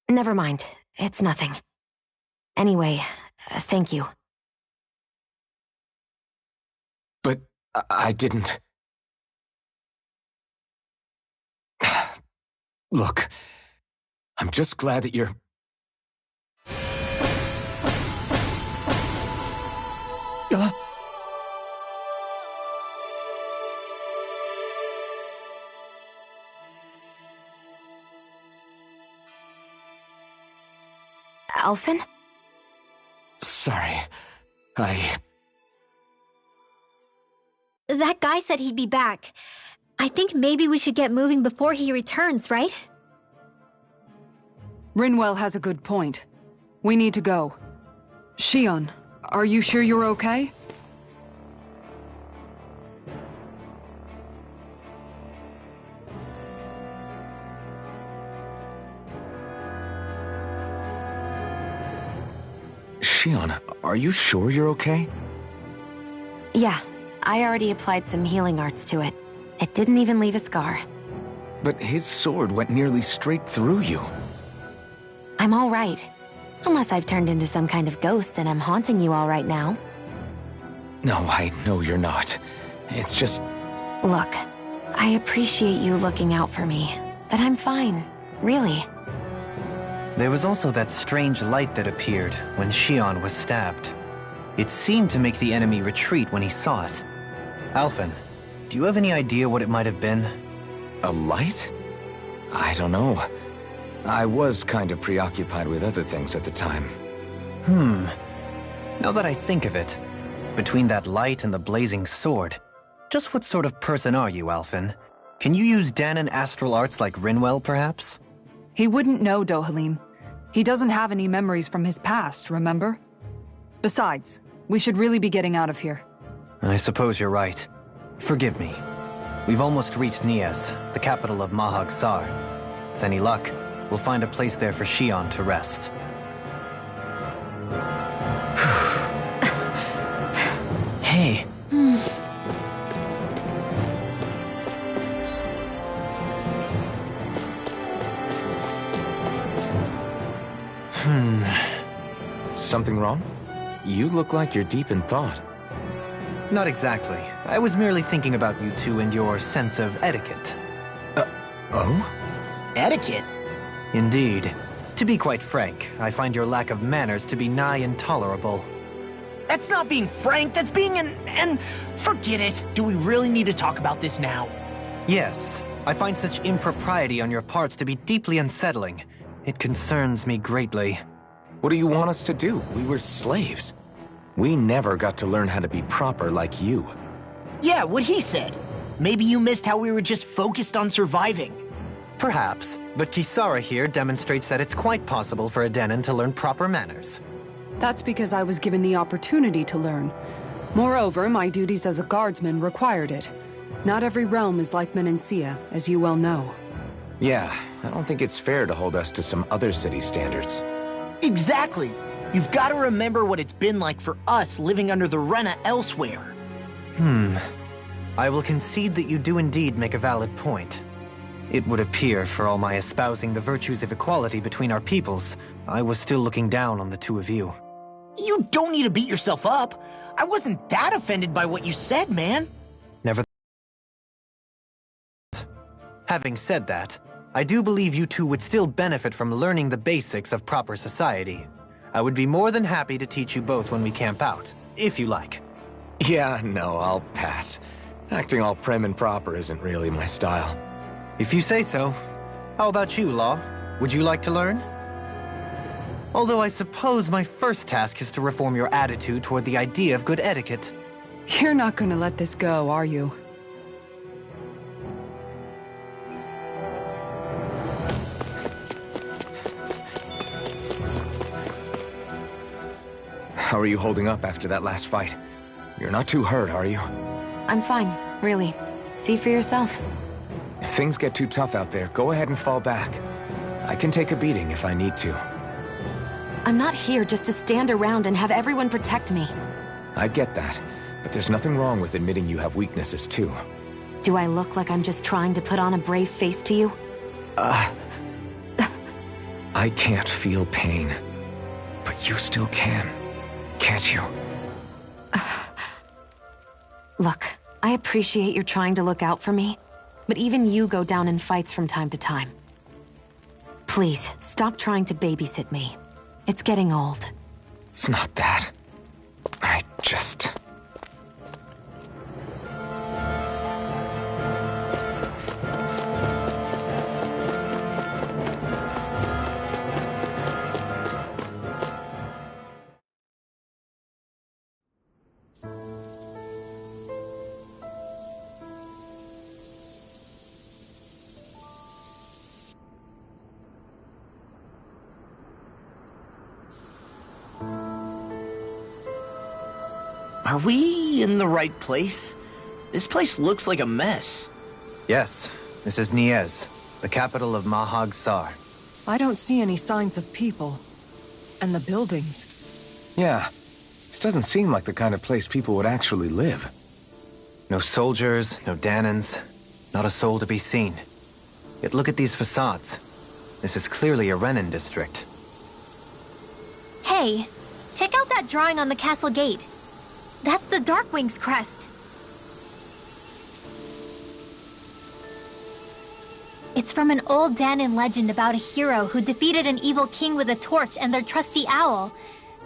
Never mind. It's nothing. Anyway, thank you. But I didn't... Look, I'm just glad that you're... Alphen? Sorry. That guy said he'd be back. I think maybe we should get moving before he returns, right? Rinwell has a good point. We need to go. Shion, are you sure you're okay? Shion, are you sure you're okay? Yeah, I already applied some healing arts to it. It didn't even leave a scar. But his sword went nearly straight through you. I'm all right. Unless I've turned into some kind of ghost and I'm haunting you all right now. No, I know you're not. It's just... Look, I appreciate you looking out for me, but I'm fine. Really. There was also that strange light that appeared when Shion was stabbed. It seemed to make the enemy retreat when he saw it. Alphen, do you have any idea what it might have been? A light? I don't know. I was kind of preoccupied with other things at the time. Now that I think of it, between that light and the blazing sword, just what sort of person are you, Alphen? Can you use Danon astral arts like Rinwell, perhaps? He wouldn't know, Dohalim. He doesn't have any memories from his past, remember? Besides, we should really be getting out of here. I suppose you're right. Forgive me. We've almost reached Nias, the capital of Mahag Sar. With any luck, we'll find a place there for Shion to rest. Hey. Something wrong? You look like you're deep in thought. Not exactly. I was merely thinking about you two and your sense of etiquette. Oh? Etiquette? Indeed. To be quite frank, I find your lack of manners to be nigh intolerable. That's not being frank, that's being and forget it. Do we really need to talk about this now? Yes. I find such impropriety on your parts to be deeply unsettling. It concerns me greatly. What do you want us to do? We were slaves. We never got to learn how to be proper like you. Yeah, what he said. Maybe you missed how we were just focused on surviving. Perhaps, but Kisara here demonstrates that it's quite possible for a Denon to learn proper manners. That's because I was given the opportunity to learn. Moreover, my duties as a guardsman required it. Not every realm is like Menancia, as you well know. Yeah, I don't think it's fair to hold us to some other city standards. Exactly. You've got to remember what it's been like for us living under the Rena elsewhere. I will concede that you do indeed make a valid point. It would appear, for all my espousing the virtues of equality between our peoples, I was still looking down on the two of you. You don't need to beat yourself up. I wasn't that offended by what you said, man. Never. Having said that, I do believe you two would still benefit from learning the basics of proper society. I would be more than happy to teach you both when we camp out, if you like. Yeah, no, I'll pass. Acting all prim and proper isn't really my style. If you say so. How about you, Law? Would you like to learn? Although I suppose my first task is to reform your attitude toward the idea of good etiquette. You're not gonna let this go, are you? How are you holding up after that last fight? You're not too hurt, are you? I'm fine, really. See for yourself. If things get too tough out there, go ahead and fall back. I can take a beating if I need to. I'm not here just to stand around and have everyone protect me. I get that, but there's nothing wrong with admitting you have weaknesses too. Do I look like I'm just trying to put on a brave face to you? I can't feel pain, but you still can, can't you? Look, I appreciate you're trying to look out for me, but even you go down in fights from time to time. Please, stop trying to babysit me. It's getting old. It's not that. I just... Are we in the right place? This place looks like a mess. Yes, this is Niez, the capital of Mahag Sar. I don't see any signs of people. And the buildings. Yeah, this doesn't seem like the kind of place people would actually live. No soldiers, no Danans, not a soul to be seen. Yet look at these facades. This is clearly a Renan district. Hey, check out that drawing on the castle gate. That's the Darkwing's crest. It's from an old Danon legend about a hero who defeated an evil king with a torch and their trusty owl.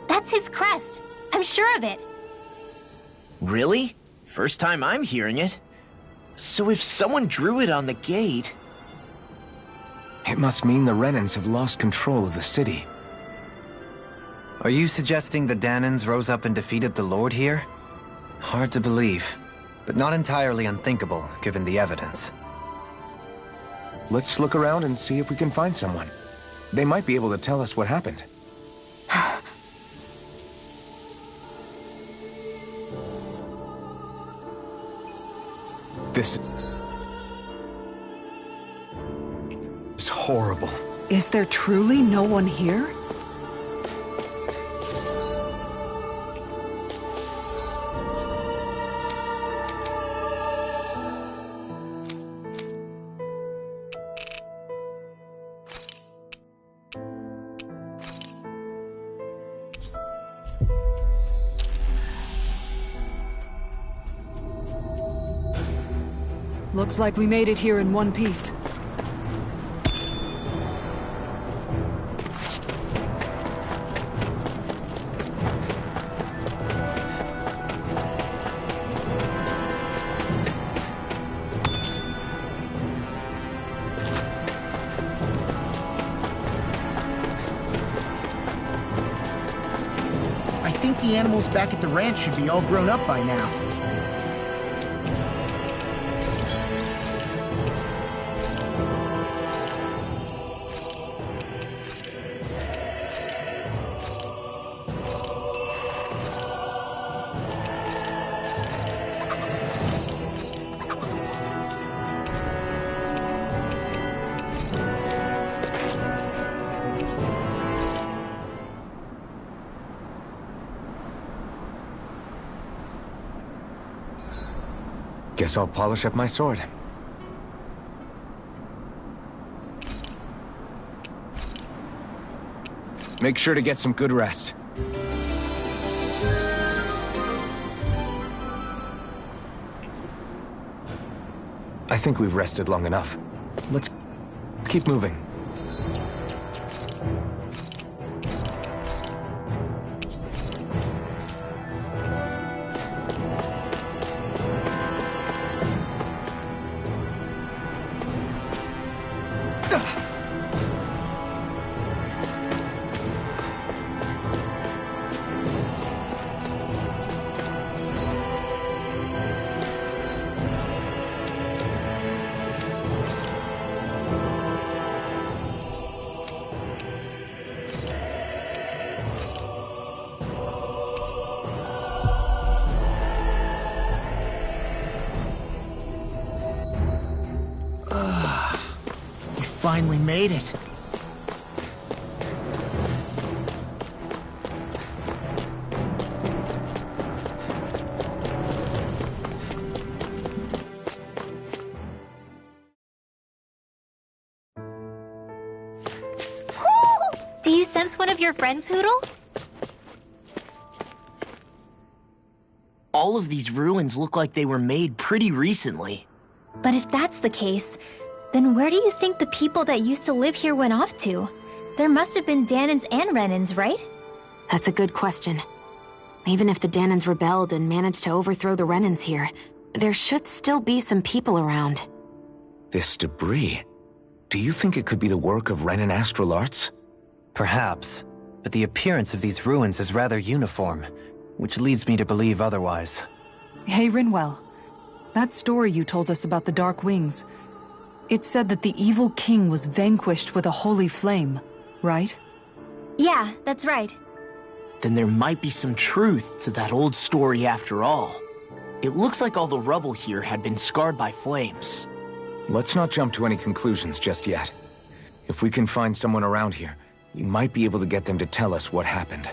That's his crest. I'm sure of it. Really? First time I'm hearing it. So if someone drew it on the gate... It must mean the Renans have lost control of the city. Are you suggesting the Danans rose up and defeated the Lord here? Hard to believe, but not entirely unthinkable, given the evidence. Let's look around and see if we can find someone. They might be able to tell us what happened. This is horrible. Is there truly no one here? Looks like we made it here in one piece. I think the animals back at the ranch should be all grown up by now. Guess I'll polish up my sword. Make sure to get some good rest. I think we've rested long enough. Let's keep moving. Finally made it. Do you sense one of your friends, Hootle? All of these ruins look like they were made pretty recently. But if that's the case, then where do you think the people that used to live here went off to? There must have been Danins and Renins, right? That's a good question. Even if the Danins rebelled and managed to overthrow the Renins here, there should still be some people around. This debris. Do you think it could be the work of Renin astral arts? Perhaps, but the appearance of these ruins is rather uniform, which leads me to believe otherwise. Hey, Rinwell. That story you told us about the Dark Wings, it said that the evil king was vanquished with a holy flame, right? Yeah, that's right. Then there might be some truth to that old story after all. It looks like all the rubble here had been scarred by flames. Let's not jump to any conclusions just yet. If we can find someone around here, we might be able to get them to tell us what happened.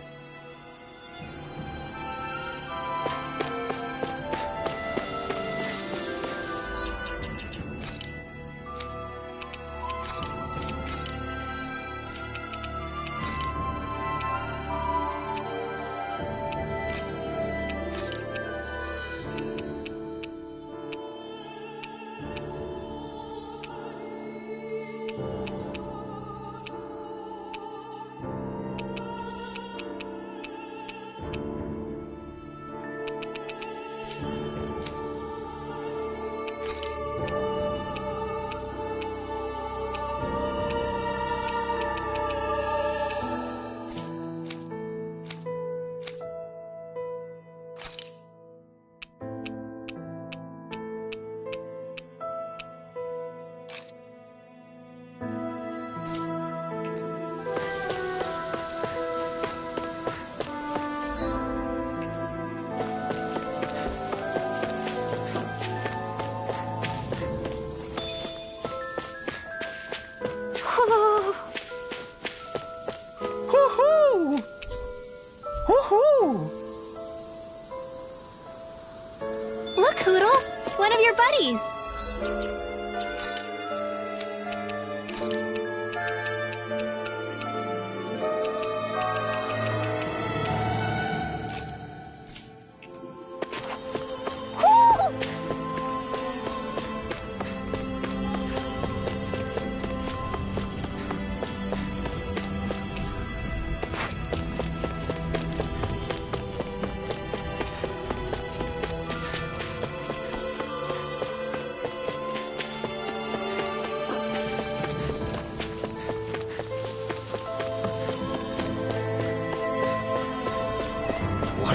Look, Hootle! One of your buddies!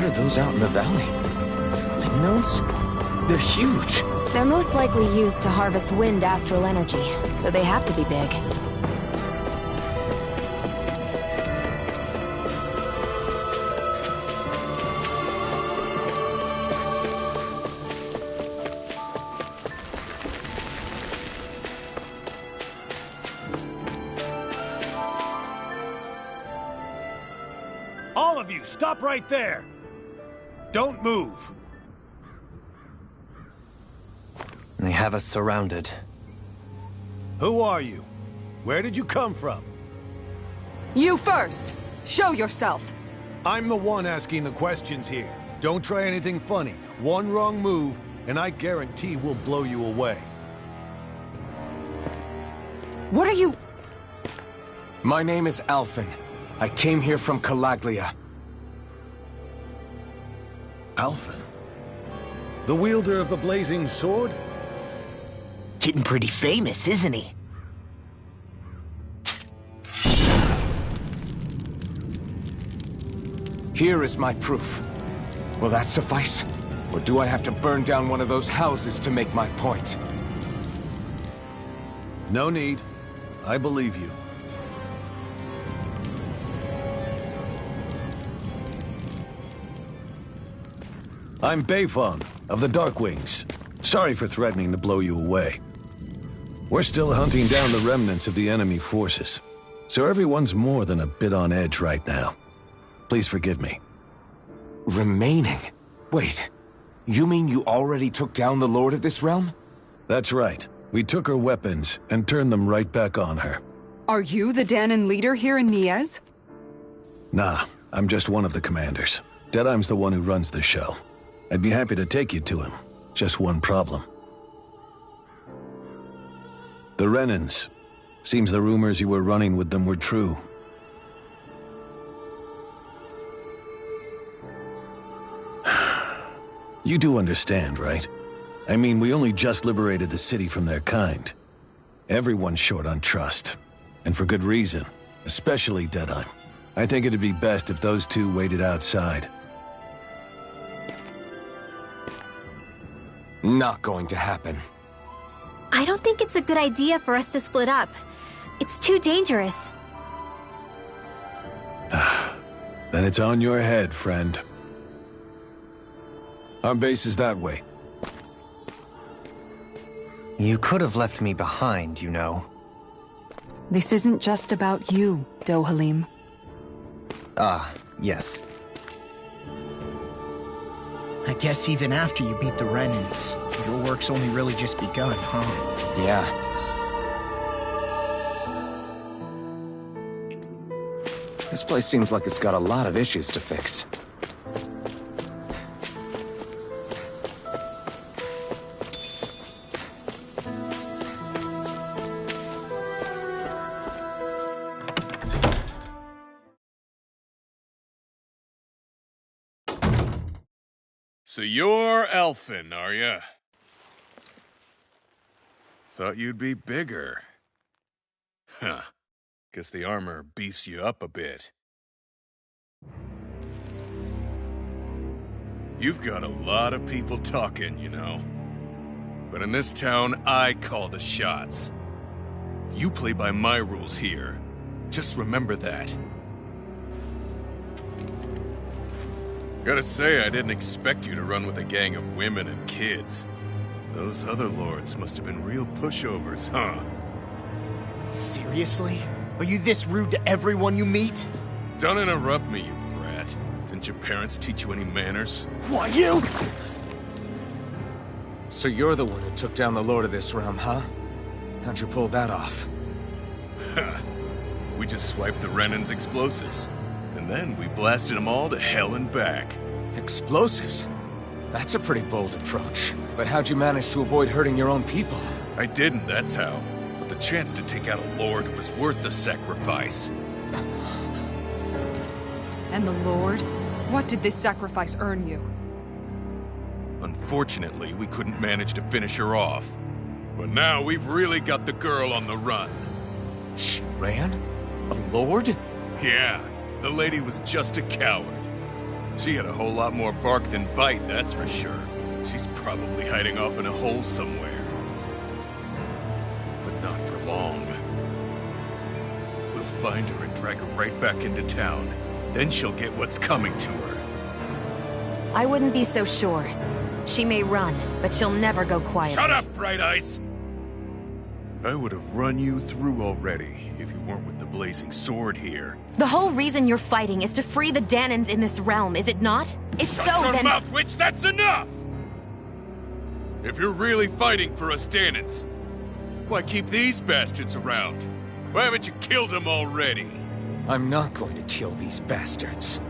What are those out in the valley? Windmills? They're huge. They're most likely used to harvest wind astral energy, so they have to be big. All of you, stop right there! Don't move! They have us surrounded. Who are you? Where did you come from? You first! Show yourself! I'm the one asking the questions here. Don't try anything funny. One wrong move, and I guarantee we'll blow you away. What are you... My name is Alphen. I came here from Calaglia. Alphen? The wielder of the blazing sword? Getting pretty famous, isn't he? Here is my proof. Will that suffice? Or do I have to burn down one of those houses to make my point? No need. I believe you. I'm Beifong, of the Darkwings. Sorry for threatening to blow you away. We're still hunting down the remnants of the enemy forces, so everyone's more than a bit on edge right now. Please forgive me. Remaining? Wait, you mean you already took down the Lord of this realm? That's right. We took her weapons and turned them right back on her. Are you the Danon leader here in Niez? Nah, I'm just one of the commanders. Deadeye's the one who runs the show. I'd be happy to take you to him. Just one problem. The Renans. Seems the rumors you were running with them were true. You do understand, right? I mean, we only just liberated the city from their kind. Everyone's short on trust. And for good reason. Especially Deadeye. I think it'd be best if those two waited outside. Not going to happen. I don't think it's a good idea for us to split up. It's too dangerous. Then it's on your head, friend. Our base is that way. You could have left me behind, you know. This isn't just about you, Dohalim. Ah, yes. I guess even after you beat the Renans, your work's only really just begun, huh? Yeah. This place seems like it's got a lot of issues to fix. So you're Alphen, are ya? Thought you'd be bigger. Huh. Guess the armor beefs you up a bit. You've got a lot of people talking, you know. But in this town, I call the shots. You play by my rules here. Just remember that. Gotta say, I didn't expect you to run with a gang of women and kids. Those other lords must have been real pushovers, huh? Seriously? Are you this rude to everyone you meet? Don't interrupt me, you brat. Didn't your parents teach you any manners? Why, you? So you're the one who took down the Lord of this realm, huh? How'd you pull that off? We just swiped the Renan's explosives. And then we blasted them all to hell and back. Explosives? That's a pretty bold approach. But how'd you manage to avoid hurting your own people? I didn't, that's how. But the chance to take out a lord was worth the sacrifice. And the Lord? What did this sacrifice earn you? Unfortunately, we couldn't manage to finish her off. But now we've really got the girl on the run. She ran? A lord? Yeah, the lady was just a coward. She had a whole lot more bark than bite, that's for sure. She's probably hiding off in a hole somewhere. But not for long. We'll find her and drag her right back into town. Then she'll get what's coming to her. I wouldn't be so sure. She may run, but she'll never go quiet. Shut up, Bright Eyes! I would have run you through already if you weren't with the blazing sword here. The whole reason you're fighting is to free the Danans in this realm, is it not? If so, Shut your then... mouth, witch! That's enough! If you're really fighting for us Danans, why keep these bastards around? Why haven't you killed them already? I'm not going to kill these bastards.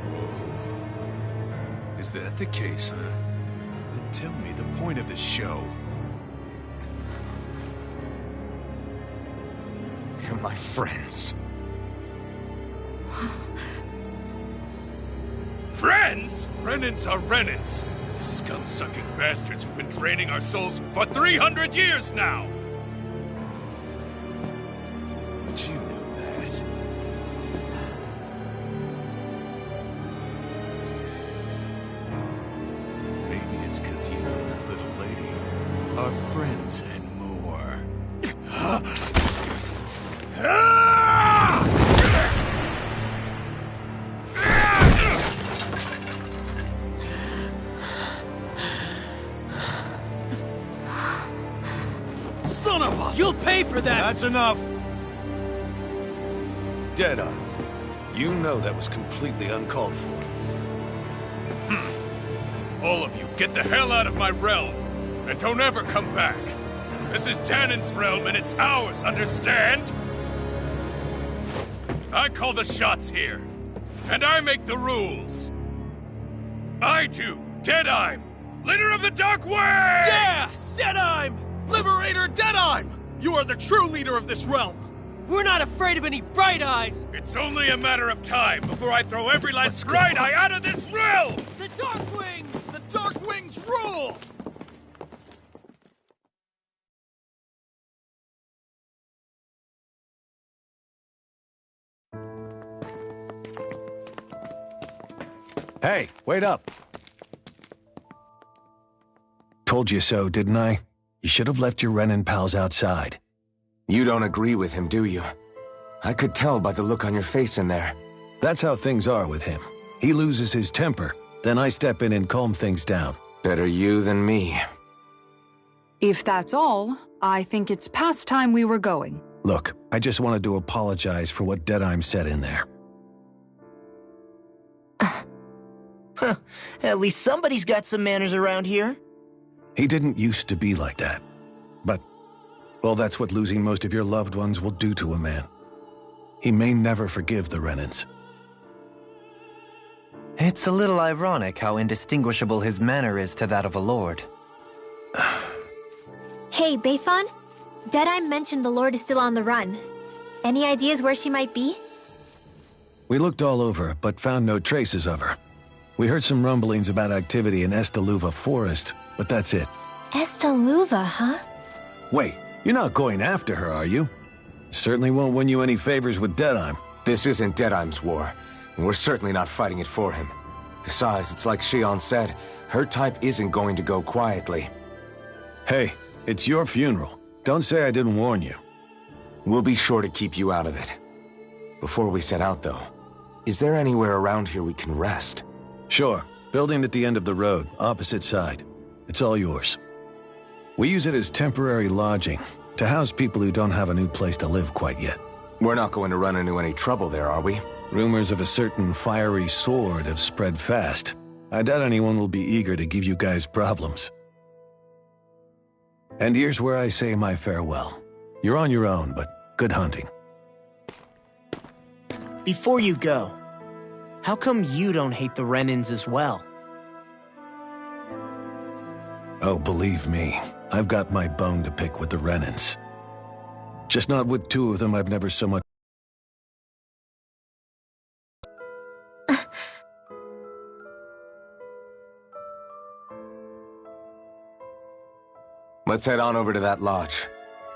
Whoa. Is that the case, huh? Then tell me the point of the show. They're my friends. Friends? Renans are Renans. The scum-sucking bastards who've been draining our souls for 300 years now! But you know that. Maybe it's 'cause you and that little lady are friends and more. Son of a... You'll pay for that! That's enough! Deadeye, you know that was completely uncalled for. All of you, get the hell out of my realm! And don't ever come back! This is Danan's realm and it's ours, understand? I call the shots here. And I make the rules. I do, Deadeye, leader of the Dark Wings! Yeah! Deadeye! Liberator Deadeye! You are the true leader of this realm! We're not afraid of any Bright Eyes! It's only a matter of time before I throw every last Bright Eye out of this realm! The Dark Wings! The Dark Wings rule! Hey, wait up! Told you so, didn't I? You should have left your Renan pals outside. You don't agree with him, do you? I could tell by the look on your face in there. That's how things are with him. He loses his temper, then I step in and calm things down. Better you than me. If that's all, I think it's past time we were going. Look, I just wanted to apologize for what Deadeye said in there. At least somebody's got some manners around here. He didn't used to be like that. But, well, that's what losing most of your loved ones will do to a man. He may never forgive the Renans. It's a little ironic how indistinguishable his manner is to that of a lord. Hey, Bayfon? Deadeye mentioned the Lord is still on the run. Any ideas where she might be? We looked all over, but found no traces of her. We heard some rumblings about activity in Estaluva Forest, but that's it. Estaluva, huh? Wait, you're not going after her, are you? Certainly won't win you any favors with Deadeye. This isn't Deadeye's war, and we're certainly not fighting it for him. Besides, it's like Shion said, her type isn't going to go quietly. Hey, it's your funeral. Don't say I didn't warn you. We'll be sure to keep you out of it. Before we set out, though, is there anywhere around here we can rest? Sure. Building at the end of the road, opposite side. It's all yours. We use it as temporary lodging, to house people who don't have a new place to live quite yet. We're not going to run into any trouble there, are we? Rumors of a certain fiery sword have spread fast. I doubt anyone will be eager to give you guys problems. And here's where I say my farewell. You're on your own, but good hunting. Before you go, how come you don't hate the Renans as well? Oh, believe me, I've got my bone to pick with the Renans. Just not with two of them I've never so much... Let's head on over to that lodge.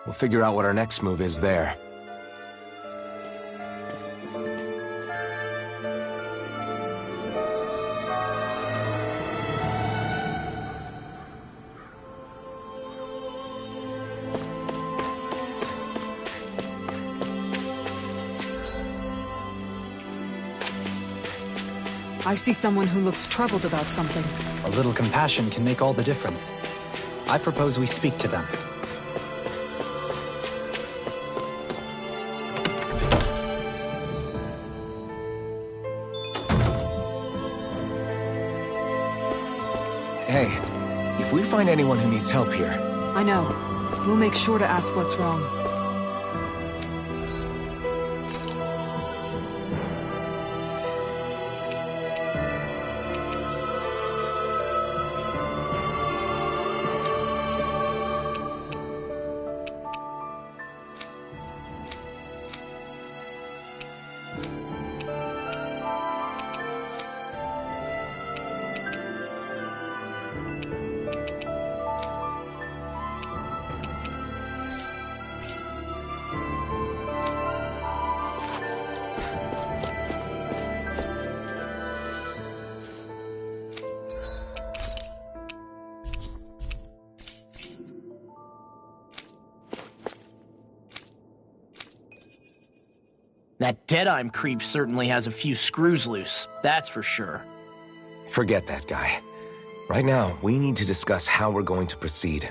We'll figure out what our next move is there. I see someone who looks troubled about something. A little compassion can make all the difference. I propose we speak to them. Hey, if we find anyone who needs help here... I know. We'll make sure to ask what's wrong. That Deadeye creep certainly has a few screws loose, that's for sure. Forget that guy. Right now, we need to discuss how we're going to proceed.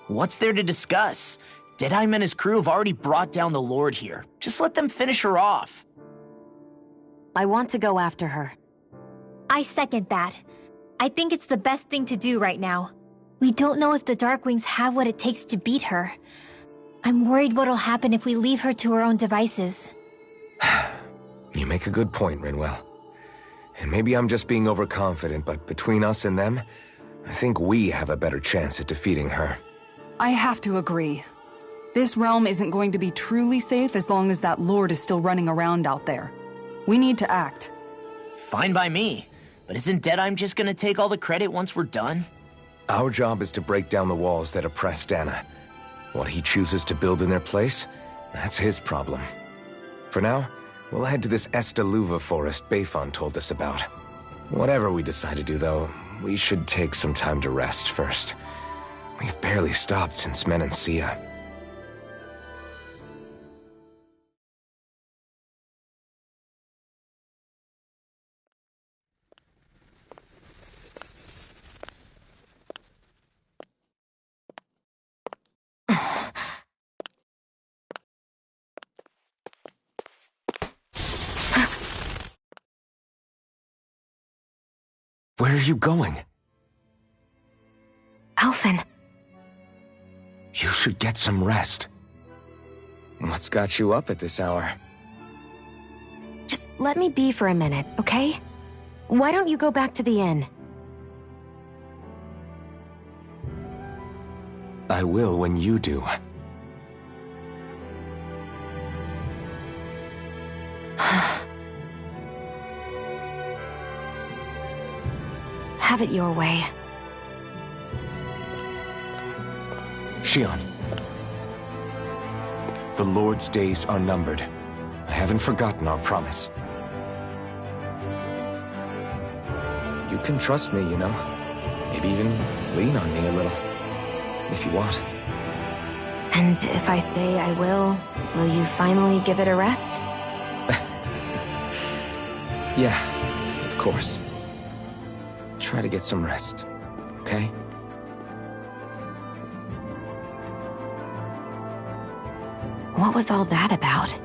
What's there to discuss? Deadeye and his crew have already brought down the Lord here. Just let them finish her off. I want to go after her. I second that. I think it's the best thing to do right now. We don't know if the Darkwings have what it takes to beat her. I'm worried what'll happen if we leave her to her own devices. You make a good point, Rinwell. And maybe I'm just being overconfident, but between us and them, I think we have a better chance at defeating her. I have to agree. This realm isn't going to be truly safe as long as that Lord is still running around out there. We need to act. Fine by me. But isn't Deadeye just gonna take all the credit once we're done? Our job is to break down the walls that oppress Dana. What he chooses to build in their place, that's his problem. For now, we'll head to this Estaluva forest Bayfon told us about. Whatever we decide to do, though, we should take some time to rest first. We've barely stopped since Menancia. Where are you going? Alphen. You should get some rest. What's got you up at this hour? Just let me be for a minute, okay? Why don't you go back to the inn? I will when you do. Have it your way. Shion. The Lord's days are numbered. I haven't forgotten our promise. You can trust me, you know. Maybe even lean on me a little. If you want. And if I say I will you finally give it a rest? Yeah, of course. Try to get some rest, okay? What was all that about?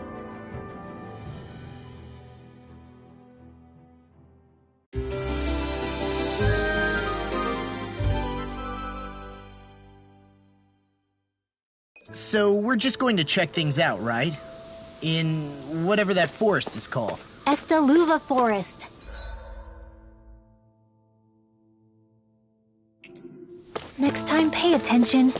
So we're just going to check things out, right? In whatever that forest is called. Estaluva Forest. Next time, pay attention.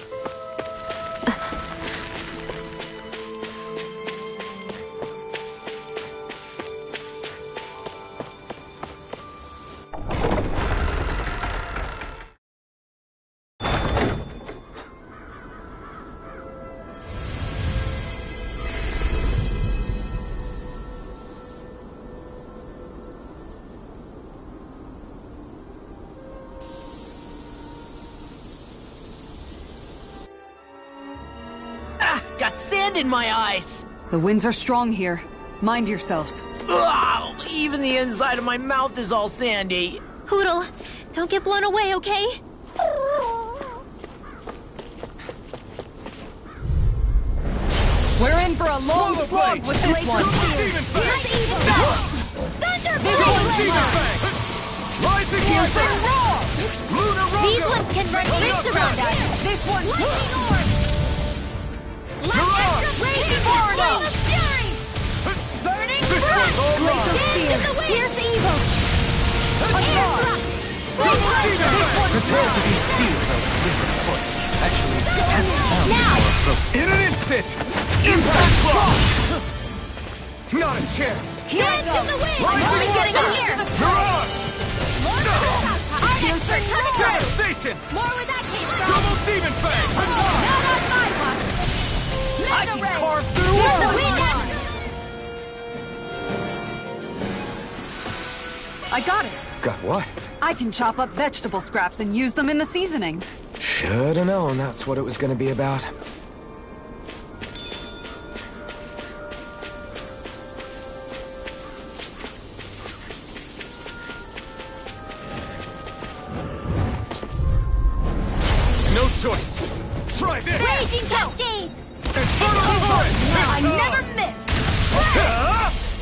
Got sand in my eyes! The winds are strong here. Mind yourselves. Ugh, even the inside of my mouth is all sandy. Hootle, don't get blown away, okay? We're in for a long slog with this one. Here's evil! Thunder These ones can run rings around us! This one's Lightning orb! Raging flame of fury! Burning thrust! Dance in the wind! Here's evil! Air thrust! Prepare to be sealed by wizard foot. Actually, Now! in an instant! Impact block! Not a chance! Dance in the wind! I'm only getting up here! More with the top! I'm expert coming through! Station! More where that came from! Double demon fang! Not on my watch! I can carve through Here's the all wind! I got it. Got what? I can chop up vegetable scraps and use them in the seasonings. Should've known that's what it was gonna be about. No choice! Try this! Raging cascades! I never miss!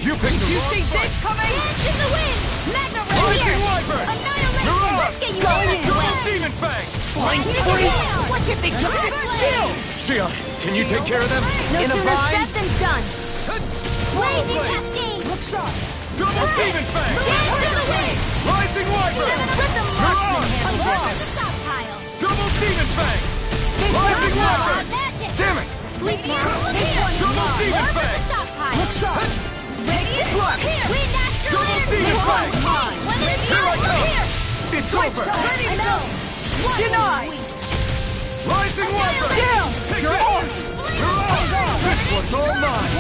You picked the You wrong see this coming? Dance in the wind! Magna ray Lightning here! Wyvern! Annihilation! Let's get you all in! Double demon fang! Flying freeze! What if they just sit still? Xion, can you take care of them? No In a sooner bind? said than done! Raging blade. cascade! Look sharp. Double demon fang! Dance in the wind! Rising wyvern! Let the marksman handle this! The top pile! Double demon fang! This Rising one's wyvern! magic! Damn it! Sleep now! This one's Double mine! demon Where's fang! the top pile? Look sharp. Radius here! Wind astral Double energy! demon This fang! one's mine! When there's Here I no come! here! It's over! Ready to go! Denied. Rising wyvern! Down. Take You're that! out. You're out! This one's all mine!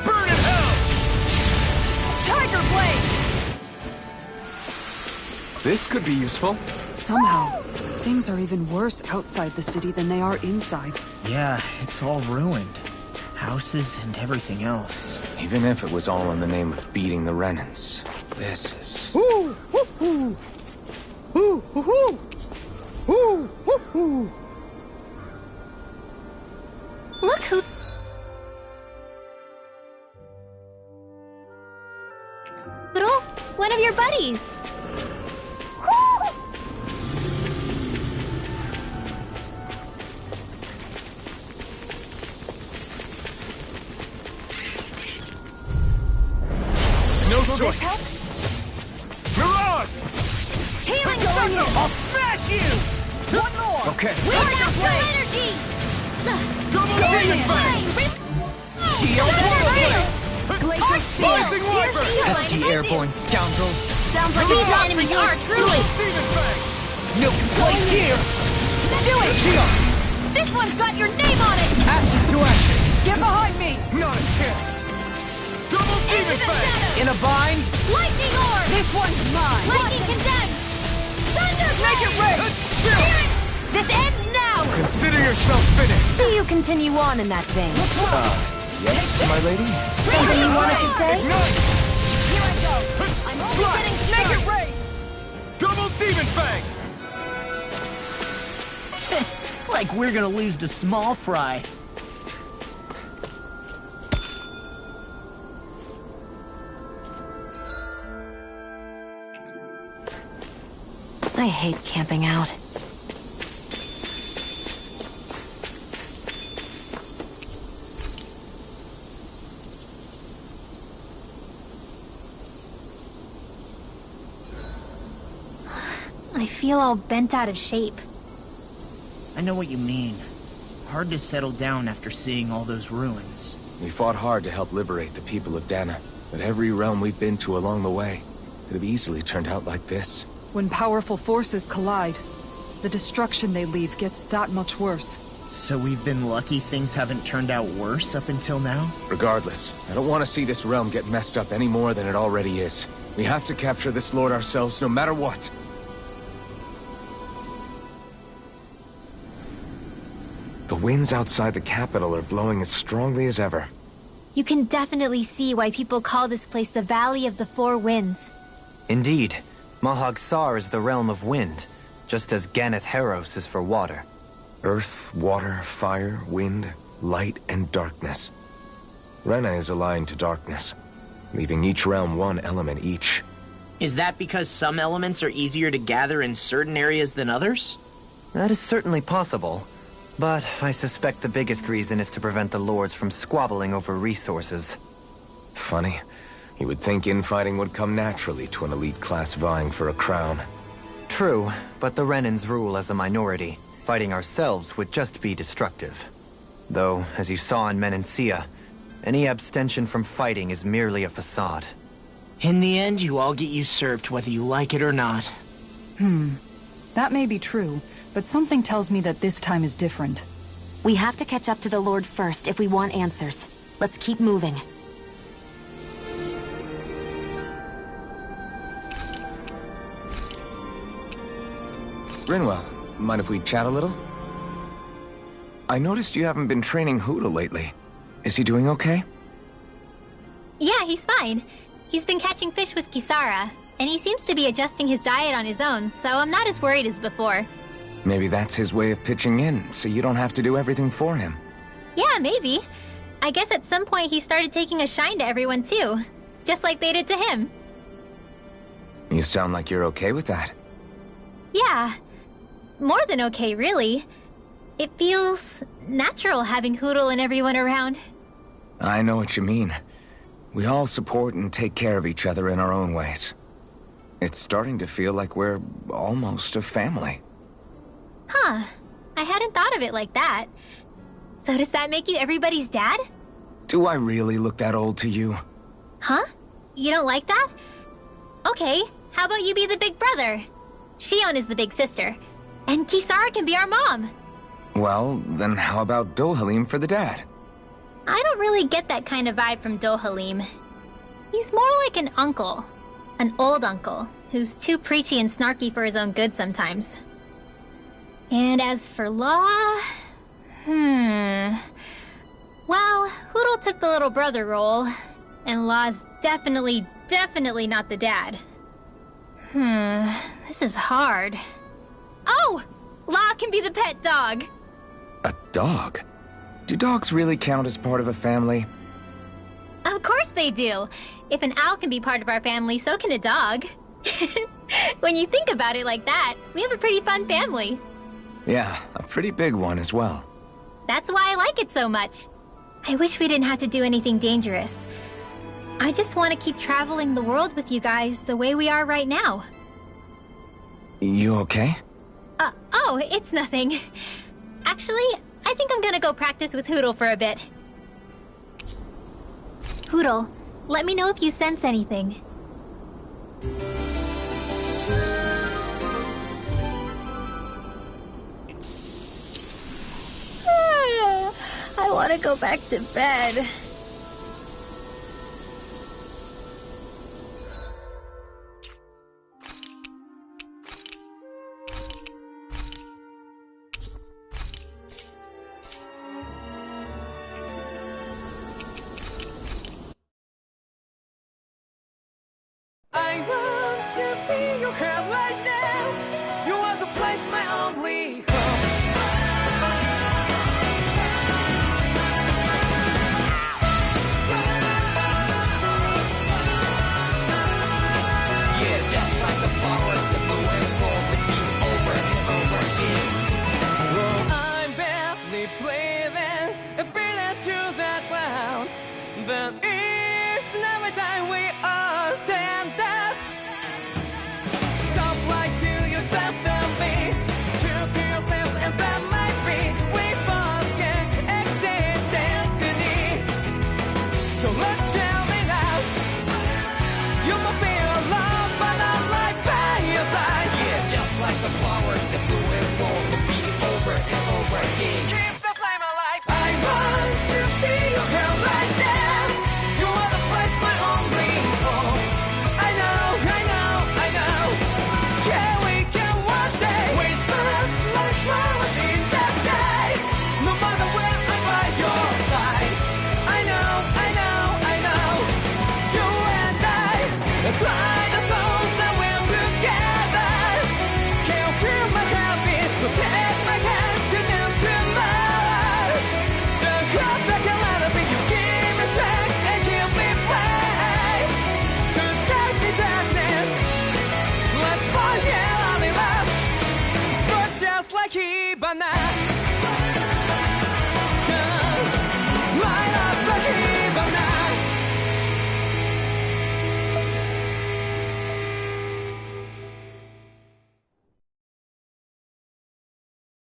Burn in hell! Tiger blade. This could be useful. Somehow, things are even worse outside the city than they are inside. Yeah, it's all ruined. Houses and everything else. Even if it was all in the name of beating the Renans, this is... Ooh, woo, woo. Ooh, woo, woo. Ooh, woo, woo. Look who... Hootle, one of your buddies. No choice! Mirage! Healing circle! I'll smash you! One more. Okay. Wind astral energy! Double demon fang! Shield Rising wyvern! pesky airborne scoundrel. Sounds like these enemies are truly... Demon fang! Milk plate here! Do it! This one's got your name on it! Ashes to ashes. Get behind me. Not a chance! Double Into demon the fang! shadows! In a bind? Lightning orb! This one's mine. Lightning condemned! Thunder Make it blade! rain. Spirit! This ends now! Consider yourself finished! So you continue on in that vein. Yes, my lady? Something you wanted to say? Ignite! Here I go! I'm only getting Make it started! rain. Double demon fang! Like we're gonna lose to small fry. I hate camping out. I feel all bent out of shape. I know what you mean. Hard to settle down after seeing all those ruins. We fought hard to help liberate the people of Dana, but every realm we've been to along the way could have easily turned out like this. When powerful forces collide, the destruction they leave gets that much worse. So we've been lucky things haven't turned out worse up until now? Regardless, I don't want to see this realm get messed up any more than it already is. We have to capture this lord ourselves no matter what. The winds outside the capital are blowing as strongly as ever. You can definitely see why people call this place the Valley of the Four Winds. Indeed. Mahag Sar is the realm of wind, just as Ganeth Heros is for water. Earth, water, fire, wind, light, and darkness. Rena is aligned to darkness, leaving each realm one element each. Is that because some elements are easier to gather in certain areas than others? That is certainly possible, but I suspect the biggest reason is to prevent the lords from squabbling over resources. Funny. You would think infighting would come naturally to an elite class vying for a crown. True, but the Renans rule as a minority. Fighting ourselves would just be destructive. Though, as you saw in Menancia, any abstention from fighting is merely a facade. In the end, you all get usurped whether you like it or not. That may be true, but something tells me that this time is different. We have to catch up to the Lord first if we want answers. Let's keep moving. Rinwell, mind if we chat a little? I noticed you haven't been training Hoodle lately. Is he doing okay? Yeah, he's fine. He's been catching fish with Kisara, and he seems to be adjusting his diet on his own, so I'm not as worried as before. Maybe that's his way of pitching in, so you don't have to do everything for him. Yeah, maybe. I guess at some point he started taking a shine to everyone too, just like they did to him. You sound like you're okay with that. Yeah. More than okay, really. It feels natural having Hoodle and everyone around. I know what you mean. We all support and take care of each other in our own ways. It's starting to feel like we're almost a family. Huh. I hadn't thought of it like that. So does that make you everybody's dad? Do I really look that old to you? Huh? You don't like that? Okay, how about you be the big brother? Shion is the big sister. And Kisara can be our mom. Well, then how about Dohalim for the dad? I don't really get that kind of vibe from Dohalim. He's more like an uncle. An old uncle, who's too preachy and snarky for his own good sometimes. And as for Law... Well, Hoodle took the little brother role, and Law's definitely not the dad. This is hard. Oh! Law can be the pet dog! A dog? Do dogs really count as part of a family? Of course they do! If an owl can be part of our family, so can a dog. When you think about it like that, we have a pretty fun family. Yeah, a pretty big one as well. That's why I like it so much. I wish we didn't have to do anything dangerous. I just want to keep traveling the world with you guys the way we are right now. You okay? Oh, it's nothing. Actually, I think I'm gonna go practice with Hoodle for a bit. Hoodle, let me know if you sense anything. I want to go back to bed. I want to feel your hair right now. You are the place, my only